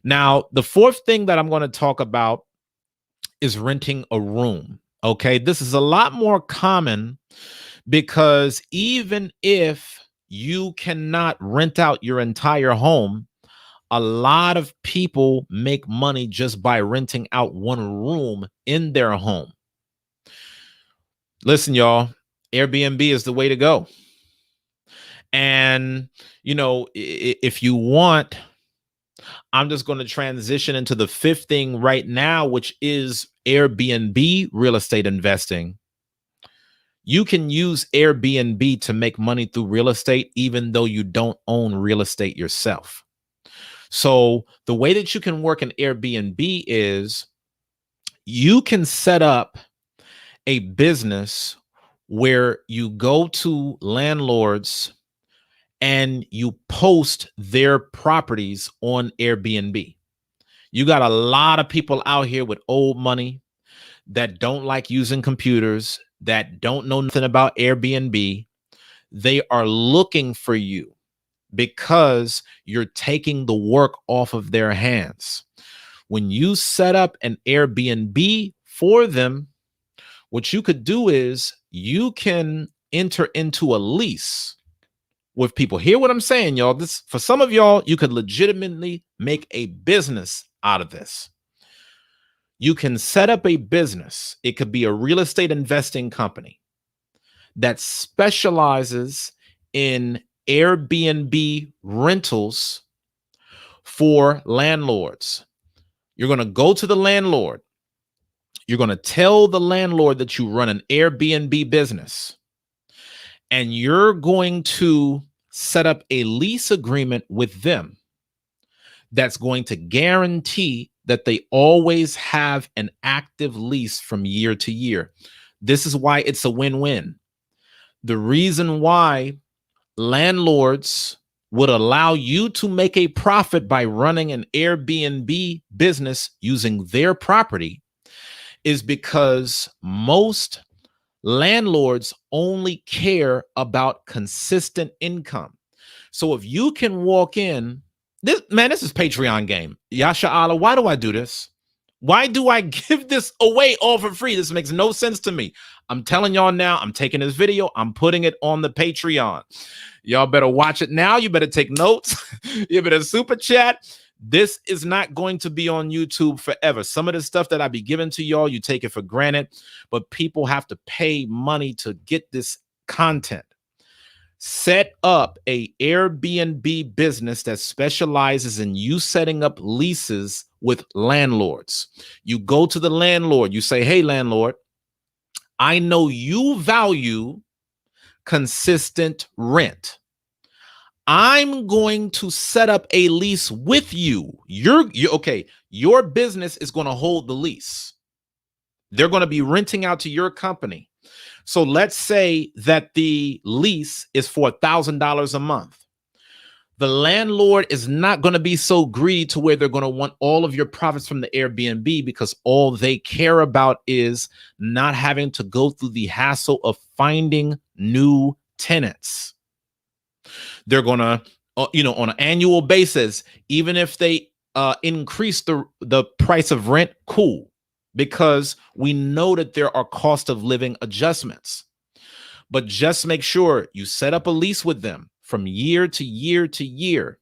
Now, the fourth thing that I'm going to talk about is renting a room. Okay, this is a lot more common because even if you cannot rent out your entire home, a lot of people make money just by renting out one room in their home. Listen, y'all, Airbnb is the way to go. And, if you want, I'm just going to transition into the fifth thing right now, which is Airbnb real estate investing. You can use Airbnb to make money through real estate, even though you don't own real estate yourself. So the way that you can work in Airbnb is you can set up a business where you go to landlords and you post their properties on Airbnb. You got a lot of people out here with old money that don't like using computers, that don't know nothing about Airbnb. They are looking for you because you're taking the work off of their hands. When you set up an Airbnb for them, what you could do is you can enter into a lease with people. Hear what I'm saying, y'all. This, for some of y'all, you could legitimately make a business out of this. You can set up a business. It could be a real estate investing company that specializes in Airbnb rentals for landlords. You're going to go to the landlord. You're going to tell the landlord that you run an Airbnb business, and you're going to set up a lease agreement with them that's going to guarantee that they always have an active lease from year to year. This is why it's a win-win. The reason why landlords would allow you to make a profit by running an Airbnb business using their property is because most landlords only care about consistent income. So if you can walk in, this is Patreon game. Yasha Allah, why do I do this? Why do I give this away all for free? This makes no sense to me. I'm telling y'all now, I'm taking this video, I'm putting it on the Patreon. Y'all better watch it now. You better take notes. You better super chat. This is not going to be on YouTube forever. Some of the stuff that I be giving to y'all, you take it for granted, but people have to pay money to get this content. Set up a Airbnb business that specializes in you setting up leases with landlords. You go to the landlord, you say, "Hey, landlord, I know you value consistent rent. I'm going to set up a lease with you. You okay, your business is going to hold the lease. They're going to be renting out to your company. So let's say that the lease is for $1,000 a month. The landlord is not going to be so greedy to where they're going to want all of your profits from the Airbnb, because all they care about is not having to go through the hassle of finding new tenants. They're going to, on an annual basis, even if they increase the price of rent, cool, because we know that there are cost of living adjustments. But just make sure you set up a lease with them from year to year to year.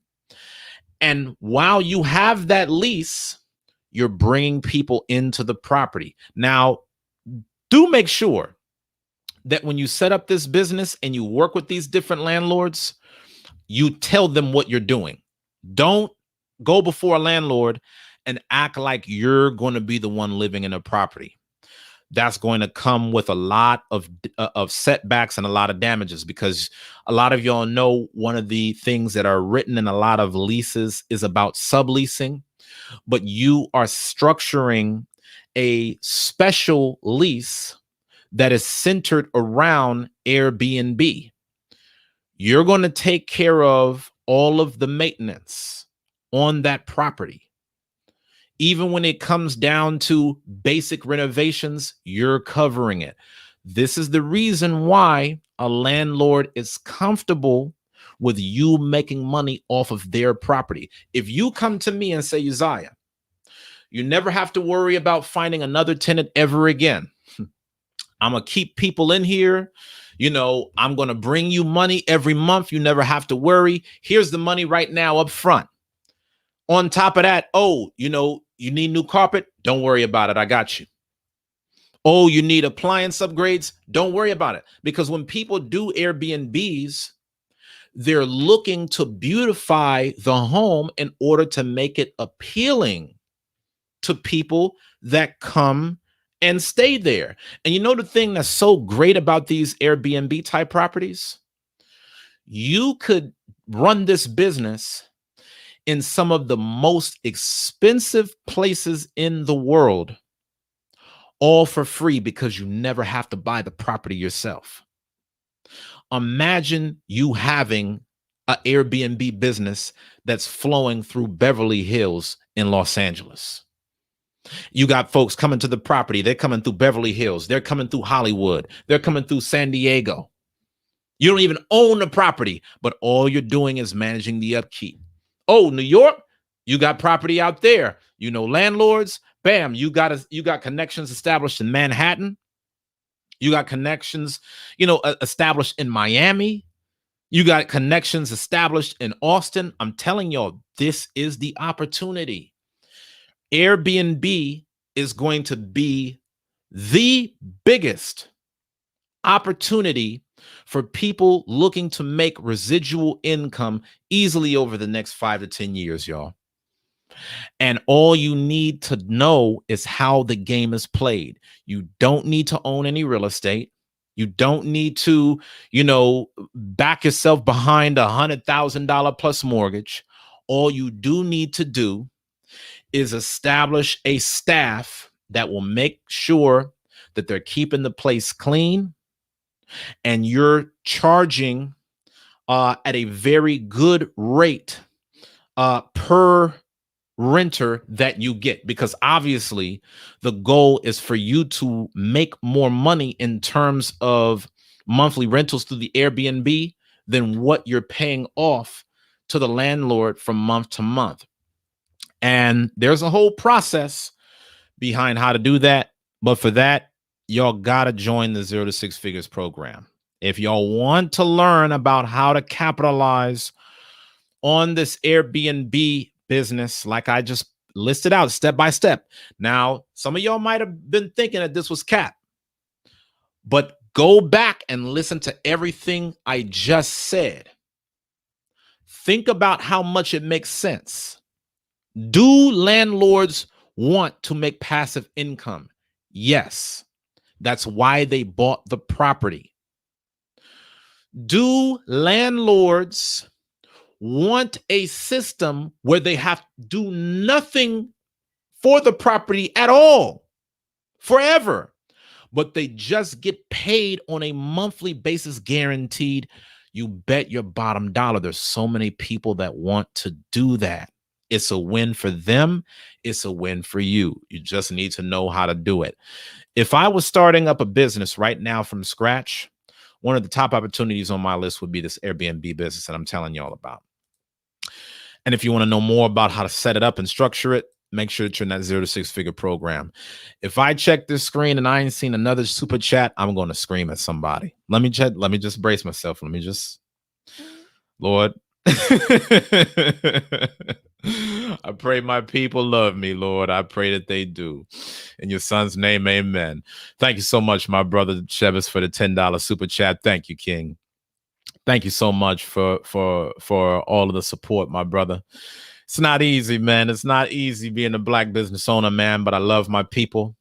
And while you have that lease, you're bringing people into the property. Now, do make sure that when you set up this business and you work with these different landlords, you tell them what you're doing. Don't go before a landlord and act like you're going to be the one living in a property. That's going to come with a lot of setbacks and a lot of damages, because a lot of y'all know one of the things that are written in a lot of leases is about subleasing, but you are structuring a special lease that is centered around Airbnb. You're going to take care of all of the maintenance on that property. Even when it comes down to basic renovations, you're covering it. This is the reason why a landlord is comfortable with you making money off of their property. If you come to me and say, Uzziah, you never have to worry about finding another tenant ever again. I'm going to keep people in here. I'm going to bring you money every month. You never have to worry. Here's the money right now up front. On top of that, you need new carpet? Don't worry about it. I got you. Oh, you need appliance upgrades? Don't worry about it. Because when people do Airbnbs, they're looking to beautify the home in order to make it appealing to people that come and stay there. And the thing that's so great about these Airbnb type properties? You could run this business in some of the most expensive places in the world, all for free, because you never have to buy the property yourself. Imagine you having an Airbnb business that's flowing through Beverly Hills in Los Angeles. You got folks coming to the property. They're coming through Beverly Hills. They're coming through Hollywood. They're coming through San Diego. You don't even own the property, but all you're doing is managing the upkeep. Oh, New York, you got property out there. Landlords, bam, you got connections established in Manhattan. You got connections, established in Miami. You got connections established in Austin. I'm telling y'all, this is the opportunity. Airbnb is going to be the biggest opportunity for people looking to make residual income easily over the next 5 to 10 years, y'all. And all you need to know is how the game is played. You don't need to own any real estate. You don't need to, back yourself behind $100,000 plus mortgage. All you do need to do is establish a staff that will make sure that they're keeping the place clean, and you're charging at a very good rate per renter that you get, because obviously the goal is for you to make more money in terms of monthly rentals through the Airbnb than what you're paying off to the landlord from month to month. And there's a whole process behind how to do that. But for that, y'all got to join the 0 to 6 Figures program. If y'all want to learn about how to capitalize on this Airbnb business, like I just listed out step by step. Now, some of y'all might have been thinking that this was cap, but Go back and listen to everything I just said. Think about how much it makes sense. Do landlords want to make passive income? Yes. That's why they bought the property. Do landlords want a system where they have to do nothing for the property at all forever, but they just get paid on a monthly basis, guaranteed? You bet your bottom dollar there's so many people that want to do that. It's a win for them. It's a win for you. You just need to know how to do it. If I was starting up a business right now from scratch, one of the top opportunities on my list would be this Airbnb business that I'm telling y'all about. And if you want to know more about how to set it up and structure it, make sure that you're in that 0 to 6 figure program. If I check this screen and I ain't seen another super chat, I'm going to scream at somebody. Let me just brace myself. Let me just, Lord. I pray my people love me, Lord. I pray that they do. In your son's name, amen. Thank you so much, my brother Chevis, for the $10 super chat. Thank you, King. Thank you so much for all of the support, my brother. It's not easy, man. It's not easy being a Black business owner, man, but I love my people.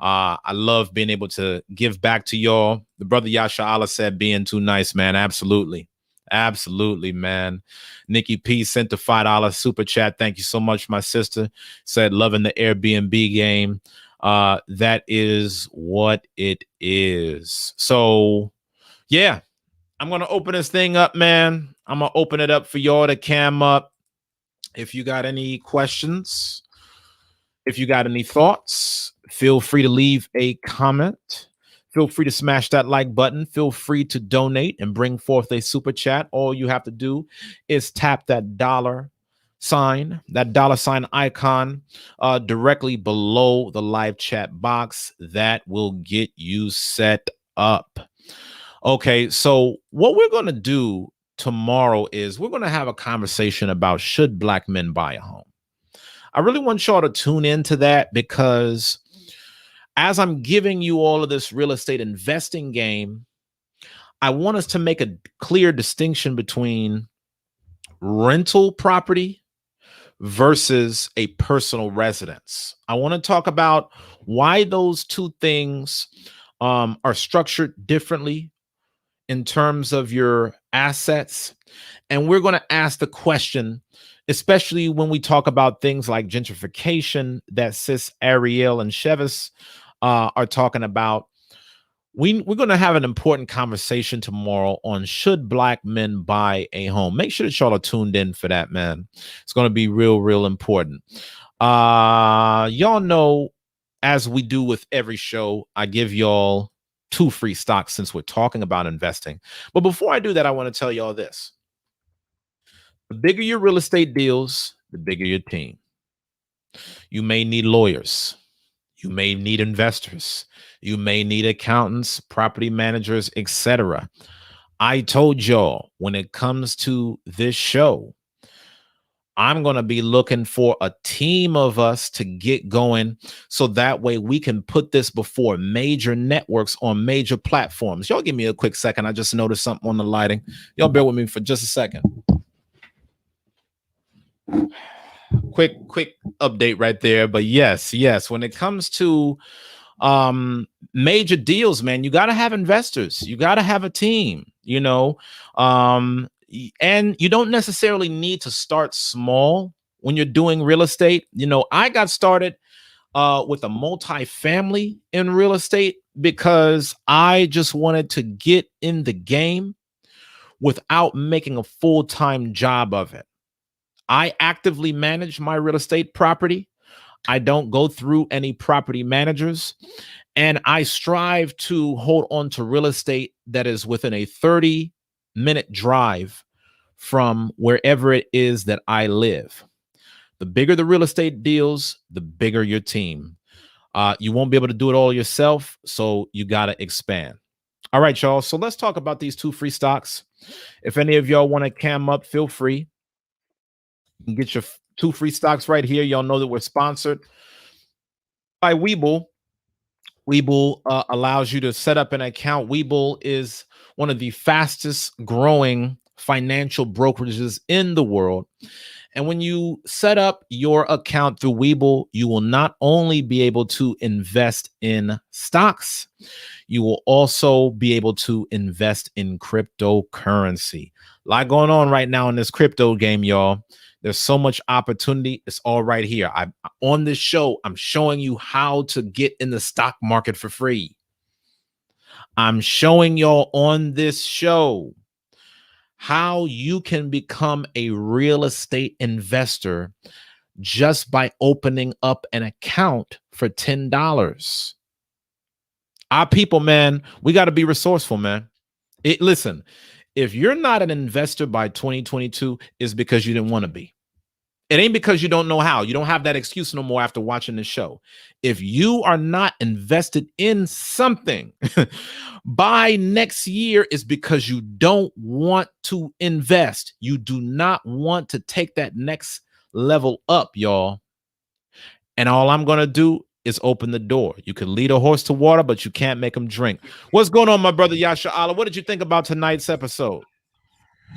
I love being able to give back to y'all. The brother Yasha Allah said being too nice, man. Absolutely. Absolutely, man. Nikki P sent the $5 super chat. Thank you so much, my sister. Said loving the Airbnb game. That is what it is. So, yeah, I'm going to open this thing up, man. I'm going to open it up for y'all to cam up. If you got any questions, if you got any thoughts, feel free to leave a comment. Feel free to smash that like button. Feel free to donate and bring forth a super chat. All you have to do is tap that dollar sign icon directly below the live chat box. That will get you set up. Okay, so what we're going to do tomorrow is we're going to have a conversation about should Black men buy a home. I really want y'all to tune into that because as I'm giving you all of this real estate investing game, I want us to make a clear distinction between rental property versus a personal residence. I want to talk about why those two things are structured differently in terms of your assets. And we're going to ask the question, especially when we talk about things like gentrification that Sis Ariel and Chevis are talking about. We're going to have an important conversation tomorrow on should Black men buy a home. Make sure that y'all are tuned in for that, man. It's going to be real important. Y'all know, as we do with every show, I give y'all 2 free stocks since we're talking about investing. But before I do that, I want to tell y'all this. The bigger your real estate deals, the bigger your team. You may need lawyers. You may need investors. You may need accountants, property managers, etc. I told y'all when it comes to this show, I'm going to be looking for a team of us to get going so that way we can put this before major networks on major platforms. Y'all give me a quick second. I just noticed something on the lighting. Y'all bear with me for just a second. Quick update right there. But yes, when it comes to major deals, man, you got to have investors. You got to have a team, and you don't necessarily need to start small when you're doing real estate. I got started with a multifamily in real estate because I just wanted to get in the game without making a full-time job of it. I actively manage my real estate property. I don't go through any property managers, and I strive to hold on to real estate that is within a 30-minute drive from wherever it is that I live. The bigger the real estate deals, the bigger your team. You won't be able to do it all yourself, so you got to expand. All right, y'all. So let's talk about these 2 free stocks. If any of y'all want to cam up, feel free. You can get your 2 free stocks right here. Y'all know that we're sponsored by Webull. Webull allows you to set up an account. Webull is one of the fastest growing financial brokerages in the world. And when you set up your account through Webull, you will not only be able to invest in stocks, you will also be able to invest in cryptocurrency. A lot going on right now in this crypto game, y'all. There's so much opportunity. It's all right here. On this show, I'm showing you how to get in the stock market for free. I'm showing y'all on this show how you can become a real estate investor just by opening up an account for $10. Our people, man, we got to be resourceful, man. Listen, if you're not an investor by 2022, it's because you didn't want to be. It ain't because you don't know how. You don't have that excuse no more after watching the show. If you are not invested in something by next year, it's because you don't want to invest. You do not want to take that next level up, y'all. And all I'm going to do is open the door. You can lead a horse to water, but you can't make him drink. What's going on, my brother Yasha Allah? What did you think about tonight's episode?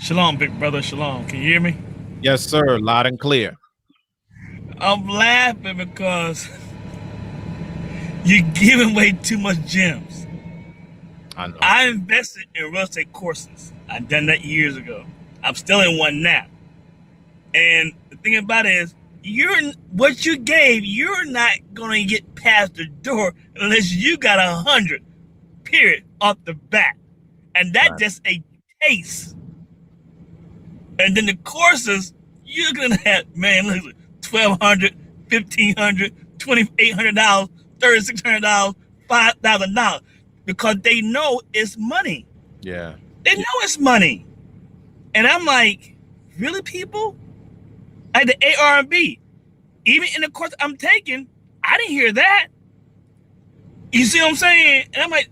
Shalom, big brother. Shalom. Can you hear me? Yes, sir. Loud and clear. I'm laughing because you're giving away too much gems. I know. I invested in real estate courses. I've done that years ago. I'm still in one now. And the thing about it is, what you gave, you're not going to get past the door unless you got 100, period, off the bat. And that's Right. just a taste. And then the courses, you're going to have, man, listen, $1,200, $1,500, $2,800, $3,600, $5,000, because they know it's money. Yeah. They know it's money. And I'm like, really, people? Like the ARB, even in the course I'm taking, I didn't hear that. You see what I'm saying? And I'm like,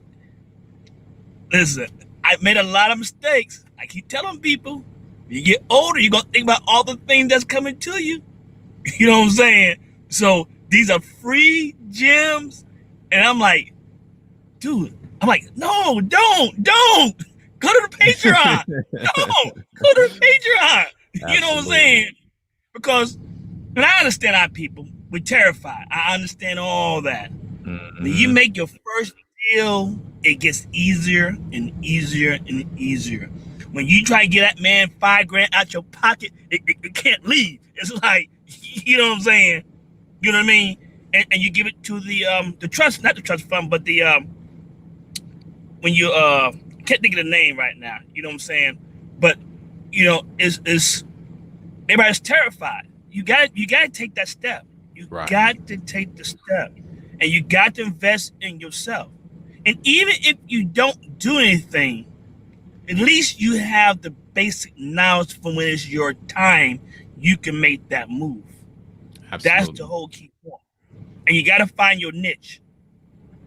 listen, I made a lot of mistakes. I keep telling people, you get older, you're going to think about all the things that's coming to you. You know what I'm saying? So these are free gems. And I'm like, dude, no, don't. Go to the Patreon. No, go to the Patreon. You know what I'm saying? Because, and I understand our people, we're terrified. I understand all that. Mm-hmm. When you make your first deal, it gets easier and easier and easier. When you try to get that man $5,000 out your pocket, it can't leave. It's like, you know what I'm saying? You know what I mean? And you give it to the trust, not the trust fund, but the when you can't think of the name right now. You know what I'm saying? But you know, is everybody's terrified. You got to take that step. You got to take the step, and you got to invest in yourself. And even if you don't do anything, at least you have the basic knowledge for when it's your time, you can make that move. Absolutely. That's the whole key point. And you got to find your niche.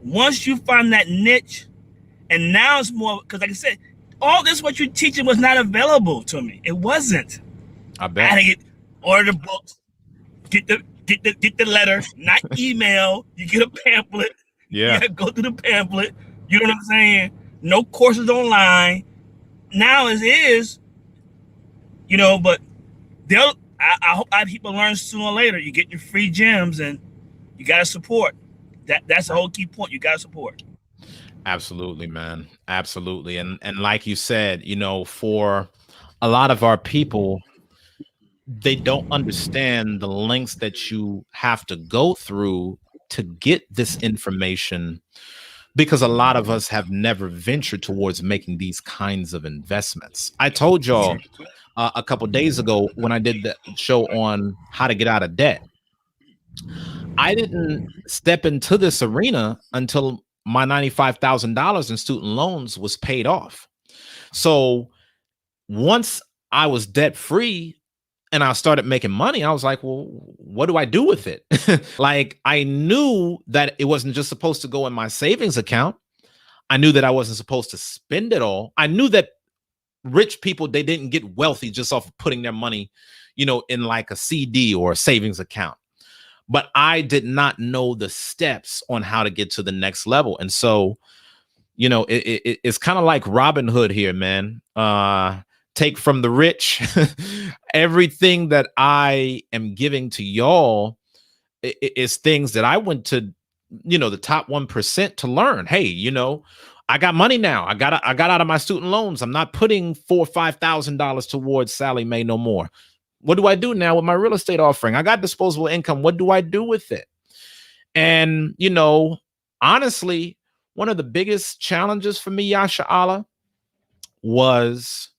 Once you find that niche, and now it's more, because like I said, all this what you're teaching was not available to me. It wasn't. I bet. I had to order the books, get the letter, not email. You get a pamphlet. Yeah. You gotta go through the pamphlet. You know what I'm saying? No courses online. Now it is, you know, but I hope people learn sooner or later. You get your free gems and you gotta support. That's the whole key point. You gotta support. Absolutely, man. Absolutely. And like you said, you know, for a lot of our people, they don't understand the lengths that you have to go through to get this information, because a lot of us have never ventured towards making these kinds of investments. I told y'all a couple days ago when I did the show on how to get out of debt, I didn't step into this arena until my $95,000 in student loans was paid off. So once I was debt free and I started making money, I was like, well, what do I do with it? Like, I knew that it wasn't just supposed to go in my savings account. I knew that I wasn't supposed to spend it all. I knew that rich people, they didn't get wealthy just off of putting their money, you know, in like a CD or a savings account. but I did not know the steps on how to get to the next level. And so, it's kind of like Robin Hood here, man. Take from the rich. Everything that I am giving to y'all is things that I went to, the top 1% to learn. Hey, I got money now. I got out of my student loans. I'm not putting $4,000 or $5,000 towards Sally Mae no more. What do I do now with my real estate offering? I got disposable income. What do I do with it? And, honestly, one of the biggest challenges for me, Yasha Allah, was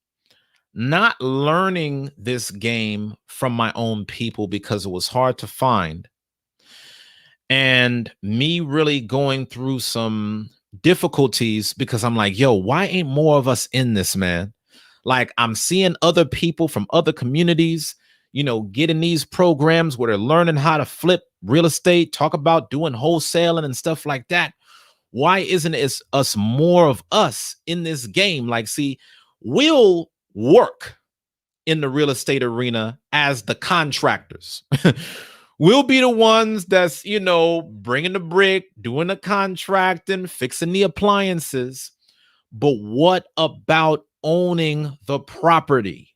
not learning this game from my own people because it was hard to find. And me really going through some difficulties because I'm like, yo, why ain't more of us in this, man? Like, I'm seeing other people from other communities, getting these programs where they're learning how to flip real estate, talk about doing wholesaling and stuff like that. Why isn't it us more of us in this game? Like, see, we'll work in the real estate arena as the contractors. We'll be the ones that's, bringing the brick, doing the contracting, fixing the appliances. But what about owning the property?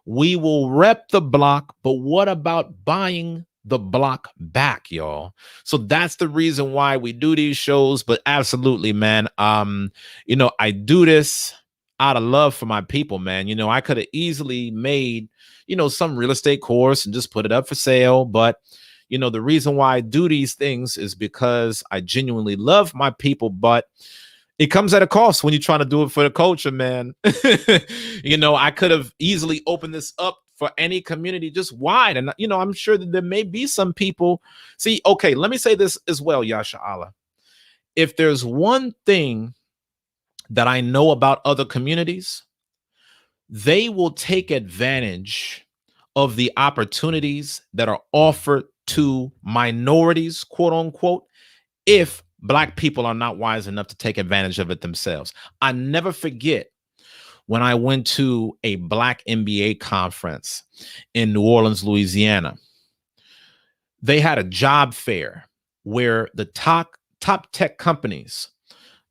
We will rep the block, but what about buying the block back, y'all? So that's the reason why we do these shows. But absolutely, man, I do this out of love for my people, man. I could have easily made, some real estate course and just put it up for sale. But, the reason why I do these things is because I genuinely love my people, but it comes at a cost when you're trying to do it for the culture, man. I could have easily opened this up for any community just wide. And, I'm sure that there may be some people. See, okay, let me say this as well, Yasha Allah. If there's one thing that I know about other communities, they will take advantage of the opportunities that are offered to minorities, quote unquote, if Black people are not wise enough to take advantage of it themselves. I never forget when I went to a Black MBA conference in New Orleans, Louisiana. They had a job fair where the top tech companies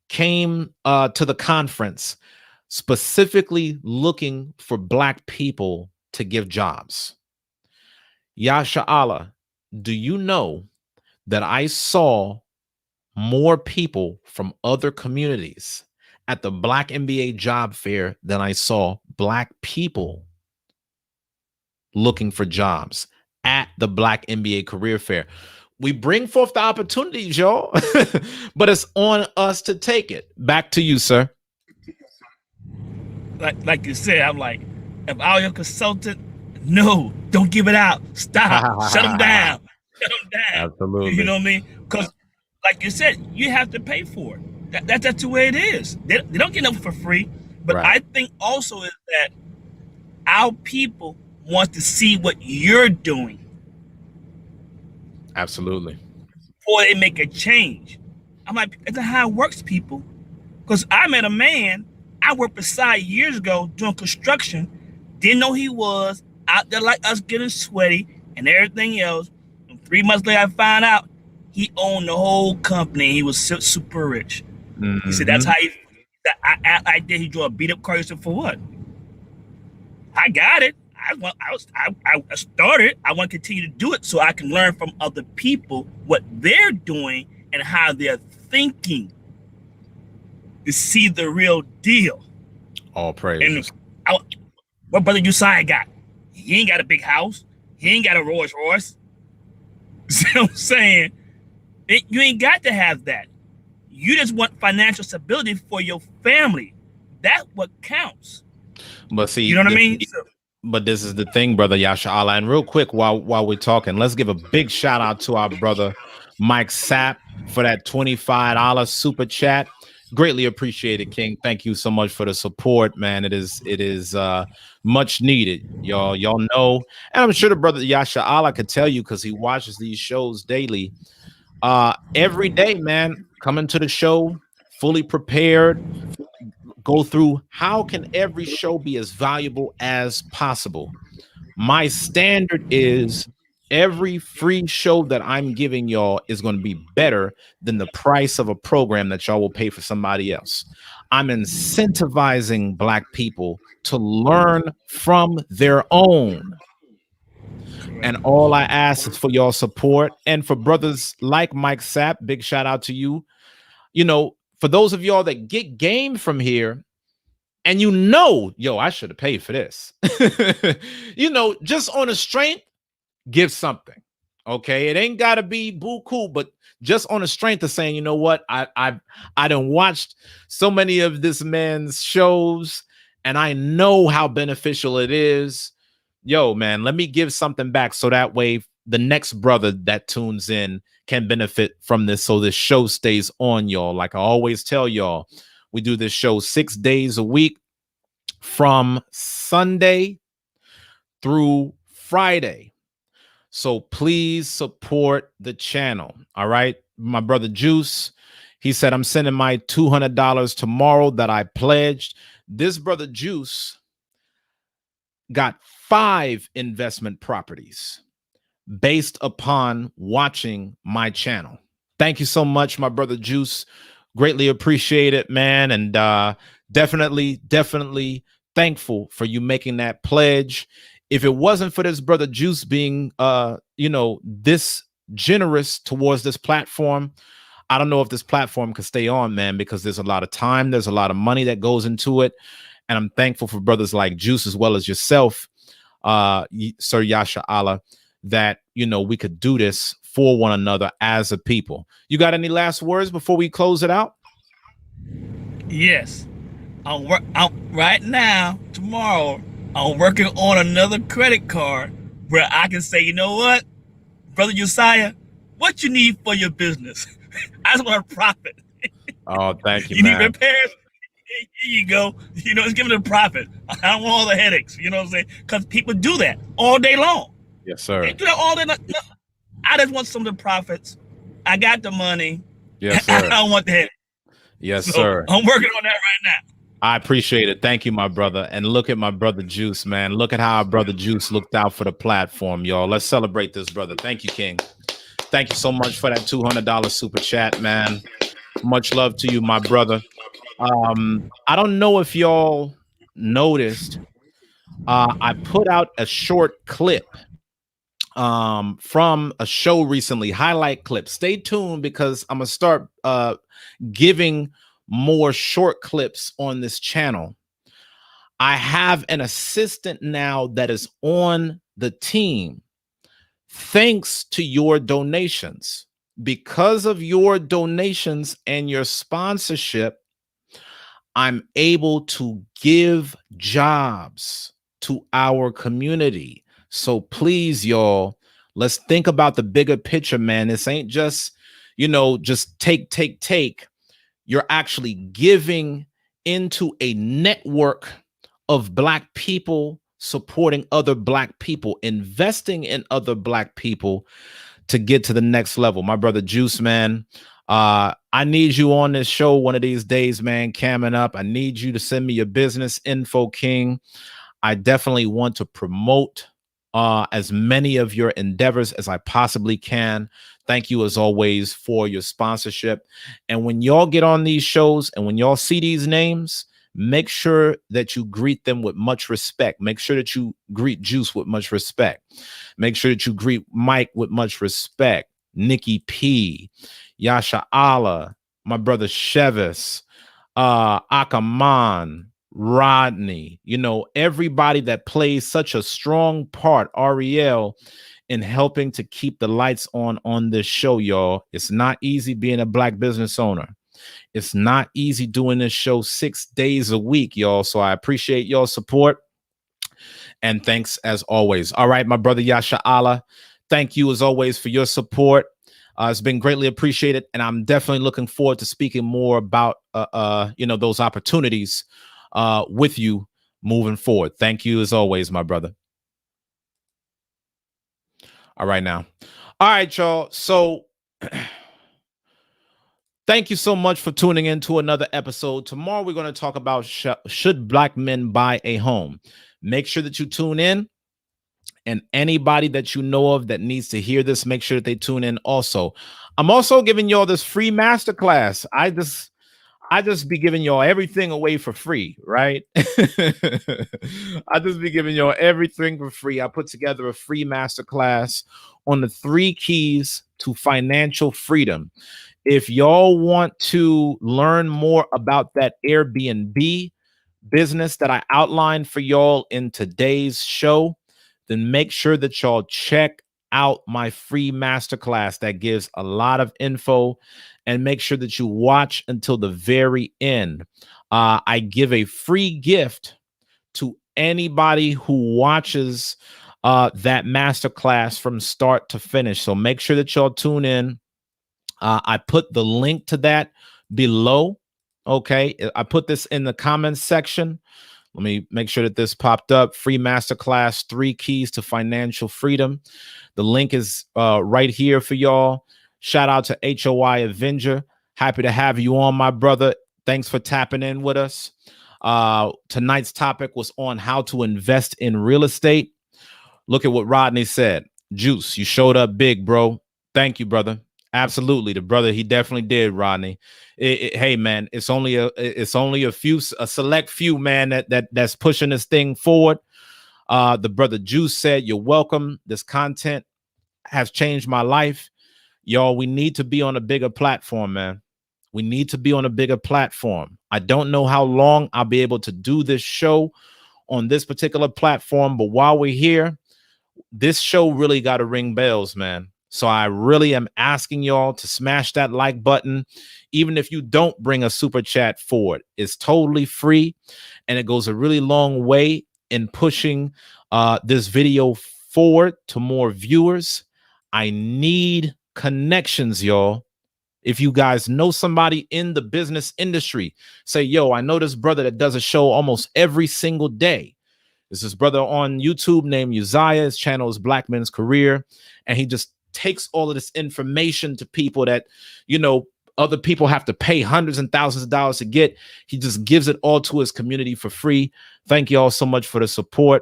came to the conference specifically looking for Black people to give jobs. Yasha Allah, do you know that I saw more people from other communities at the Black MBA job fair than I saw Black people looking for jobs at the Black MBA career fair? We bring forth the opportunities, y'all, but it's on us to take it. Back to you, sir. Like you said, I'm like, if I was your consultant, no, don't give it out. Stop. Shut them down. Shut them down. Absolutely. You know what I mean? Because, like you said, you have to pay for it. That's the way it is. They don't get nothing for free. But right. I think also is that our people want to see what you're doing. Absolutely. Before they make a change. I'm like, that's not how it works, people. Because I met a man I worked beside years ago doing construction. Didn't know he was out there like us, getting sweaty and everything else. And 3 months later, I found out he owned the whole company. He was super rich. Mm-hmm. He said that's how I did. He drove a beat up car. He said, for what? I got it. I started. I want to continue to do it so I can learn from other people what they're doing and how they're thinking to see the real deal. All praise. And what brother Josiah got? He ain't got a big house. He ain't got a Rolls Royce. See what I'm saying? You ain't got to have that. You just want financial stability for your family. That's what counts. But see, you know what I mean? But this is the thing, brother Yasha Allah. And real quick, while we're talking, let's give a big shout out to our brother Mike Sapp for that $25 super chat. Greatly appreciated, King. Thank you so much for the support, man. It is much needed, y'all. Y'all know, and I'm sure the brother Yasha Allah could tell you because he watches these shows daily. Every day, man, coming to the show fully prepared. Go through how can every show be as valuable as possible. My standard is Every free show that I'm giving y'all is going to be better than the price of a program that y'all will pay for somebody else. I'm incentivizing Black people to learn from their own. And all I ask is for y'all support. And for brothers like Mike Sapp, big shout out to you. You know, for those of y'all that get game from here, and yo, I should have paid for this. Just on a strength, give something. Okay, it ain't gotta be buku, but just on the strength of saying, you know what, I done watched so many of this man's shows, and I know how beneficial it is. Yo, man, let me give something back so that way the next brother that tunes in can benefit from this. So this show stays on, y'all. Like I always tell y'all, we do this show 6 days a week from Sunday through Friday. So please support the channel. All right. My brother Juice, he said, I'm sending my $200 tomorrow that I pledged. This brother Juice got 5 investment properties based upon watching my channel. Thank you so much, my brother Juice. Greatly appreciate it, man. And definitely thankful for you making that pledge. If it wasn't for this brother Juice being, this generous towards this platform, I don't know if this platform could stay on, man, because there's a lot of time, there's a lot of money that goes into it. And I'm thankful for brothers like Juice as well as yourself, Sir Yasha Allah, that, we could do this for one another as a people. You got any last words before we close it out? Yes. I'm right now, tomorrow, I'm working on another credit card where I can say, you know what, Brother Josiah, what you need for your business? I just want to profit. Oh, thank you, you man. Need repairs? Here you go. It's giving a profit. I don't want all the headaches. You know what I'm saying? Because people do that all day long. Yes, sir. They do that all day long. I just want some of the profits. I got the money. Yes, sir. I don't want the headache. Yes, sir. I'm working on that right now. I appreciate it. Thank you, my brother. And look at my brother Juice, man. Look at how our brother Juice looked out for the platform, y'all. Let's celebrate this, brother. Thank you, King. Thank you so much for that $200 super chat, man. Much love to you, my brother. I don't know if y'all noticed, I put out a short clip from a show recently, highlight clip. Stay tuned because I'm gonna start giving more short clips on this channel. I have an assistant now that is on the team thanks to your donations. Because of your donations and your sponsorship, I'm able to give jobs to our community. So please, y'all, let's think about the bigger picture, man. This ain't just, just take. You're actually giving into a network of Black people supporting other Black people, investing in other Black people to get to the next level. My brother Juice, man, I need you on this show one of these days, man, camming up. I need you to send me your business info, King. I definitely want to promote as many of your endeavors as I possibly can. Thank you, as always, for your sponsorship. And when y'all get on these shows and when y'all see these names, make sure that you greet them with much respect. Make sure that you greet Juice with much respect. Make sure that you greet Mike with much respect. Nikki P, Yasha Allah, my brother Shevis, Akaman, Rodney, everybody that plays such a strong part, Ariel, in helping to keep the lights on this show, y'all. It's not easy being a Black business owner. It's not easy doing this show 6 days a week, y'all. So I appreciate y'all support. And thanks as always. All right, my brother Yasha Allah, thank you as always for your support. It's been greatly appreciated. And I'm definitely looking forward to speaking more about, those opportunities with you moving forward. Thank you as always, my brother. All right, now. All right, y'all. So thank you so much for tuning in to another episode. Tomorrow, we're going to talk about should Black men buy a home? Make sure that you tune in. And anybody that you know of that needs to hear this, make sure that they tune in also. I'm also giving y'all this free masterclass. I just be giving y'all everything away for free, right? I just be giving y'all everything for free. I put together a free masterclass on the 3 keys to financial freedom. If y'all want to learn more about that Airbnb business that I outlined for y'all in today's show, then make sure that y'all check out my free masterclass that gives a lot of info, and make sure that you watch until the very end. I give a free gift to anybody who watches that masterclass from start to finish. So make sure that y'all tune in. I put the link to that below. Okay, I put this in the comments section. Let me make sure that this popped up. Free masterclass, 3 keys to financial freedom. The link is right here for y'all. Shout out to HOI Avenger. Happy to have you on, my brother. Thanks for tapping in with us. Tonight's topic was on how to invest in real estate. Look at what Rodney said. Juice, you showed up big, bro. Thank you, brother. Absolutely, the brother, he definitely did, Rodney. Hey, man, it's only a select few, man, that's pushing this thing forward. The brother Juice said, "You're welcome. This content has changed my life." Y'all, we need to be on a bigger platform, man. We need to be on a bigger platform. I don't know how long I'll be able to do this show on this particular platform, but while we're here, this show really got to ring bells, man. So I really am asking y'all to smash that like button. Even if you don't bring a super chat forward, it's totally free, and it goes a really long way in pushing this video forward to more viewers. I need connections, y'all. If you guys know somebody in the business industry, say, yo, I know this brother that does a show almost every single day. There's this brother on YouTube named Uzziah. His channel is Black Men's Career, and he just takes all of this information to people that, you know, other people have to pay hundreds and thousands of dollars to get. He just gives it all to his community for free. Thank you all so much for the support.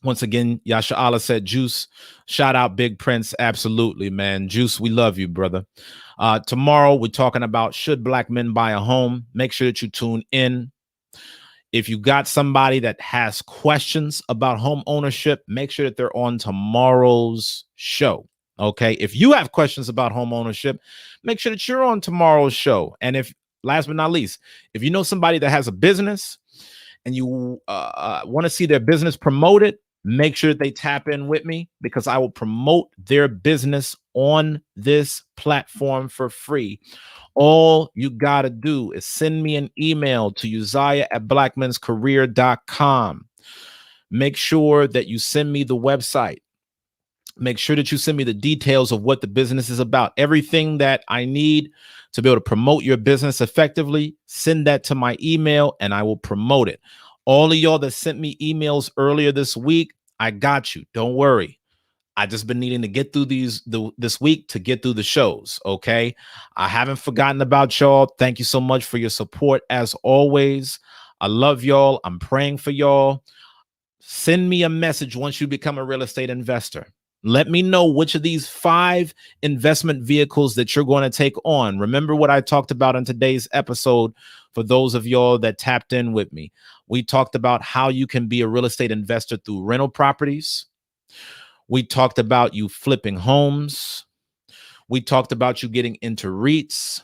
Once again, Yasha Allah said, Juice, shout out Big Prince. Absolutely, man. Juice, we love you, brother. Tomorrow, we're talking about should Black men buy a home. Make sure that you tune in. If you got somebody that has questions about home ownership, make sure that they're on tomorrow's show. Okay. If you have questions about home ownership, make sure that you're on tomorrow's show. And if, last but not least, if you know somebody that has a business and you want to see their business promoted, make sure that they tap in with me, because I will promote their business on this platform for free. All you got to do is send me an email to uzziah@blackmenscareer.com. Make sure that you send me the website. Make sure that you send me the details of what the business is about. Everything that I need to be able to promote your business effectively, send that to my email and I will promote it. All of y'all that sent me emails earlier this week, I got you. Don't worry. I just been needing to get through this week to get through the shows. Okay. I haven't forgotten about y'all. Thank you so much for your support as always. I love y'all. I'm praying for y'all. Send me a message once you become a real estate investor. Let me know which of these 5 investment vehicles that you're going to take on. Remember what I talked about in today's episode. For those of y'all that tapped in with me, we talked about how you can be a real estate investor through rental properties. We talked about you flipping homes. We talked about you getting into REITs.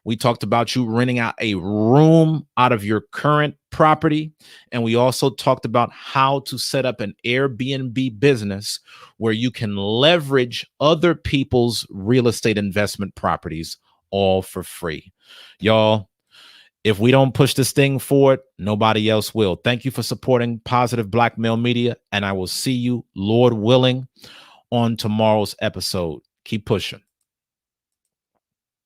We talked about you renting out a room out of your current property. And we also talked about how to set up an Airbnb business where you can leverage other people's real estate investment properties all for free. Y'all, if we don't push this thing forward, nobody else will. Thank you for supporting Positive Black Male Media, and I will see you, Lord willing, on tomorrow's episode. Keep pushing.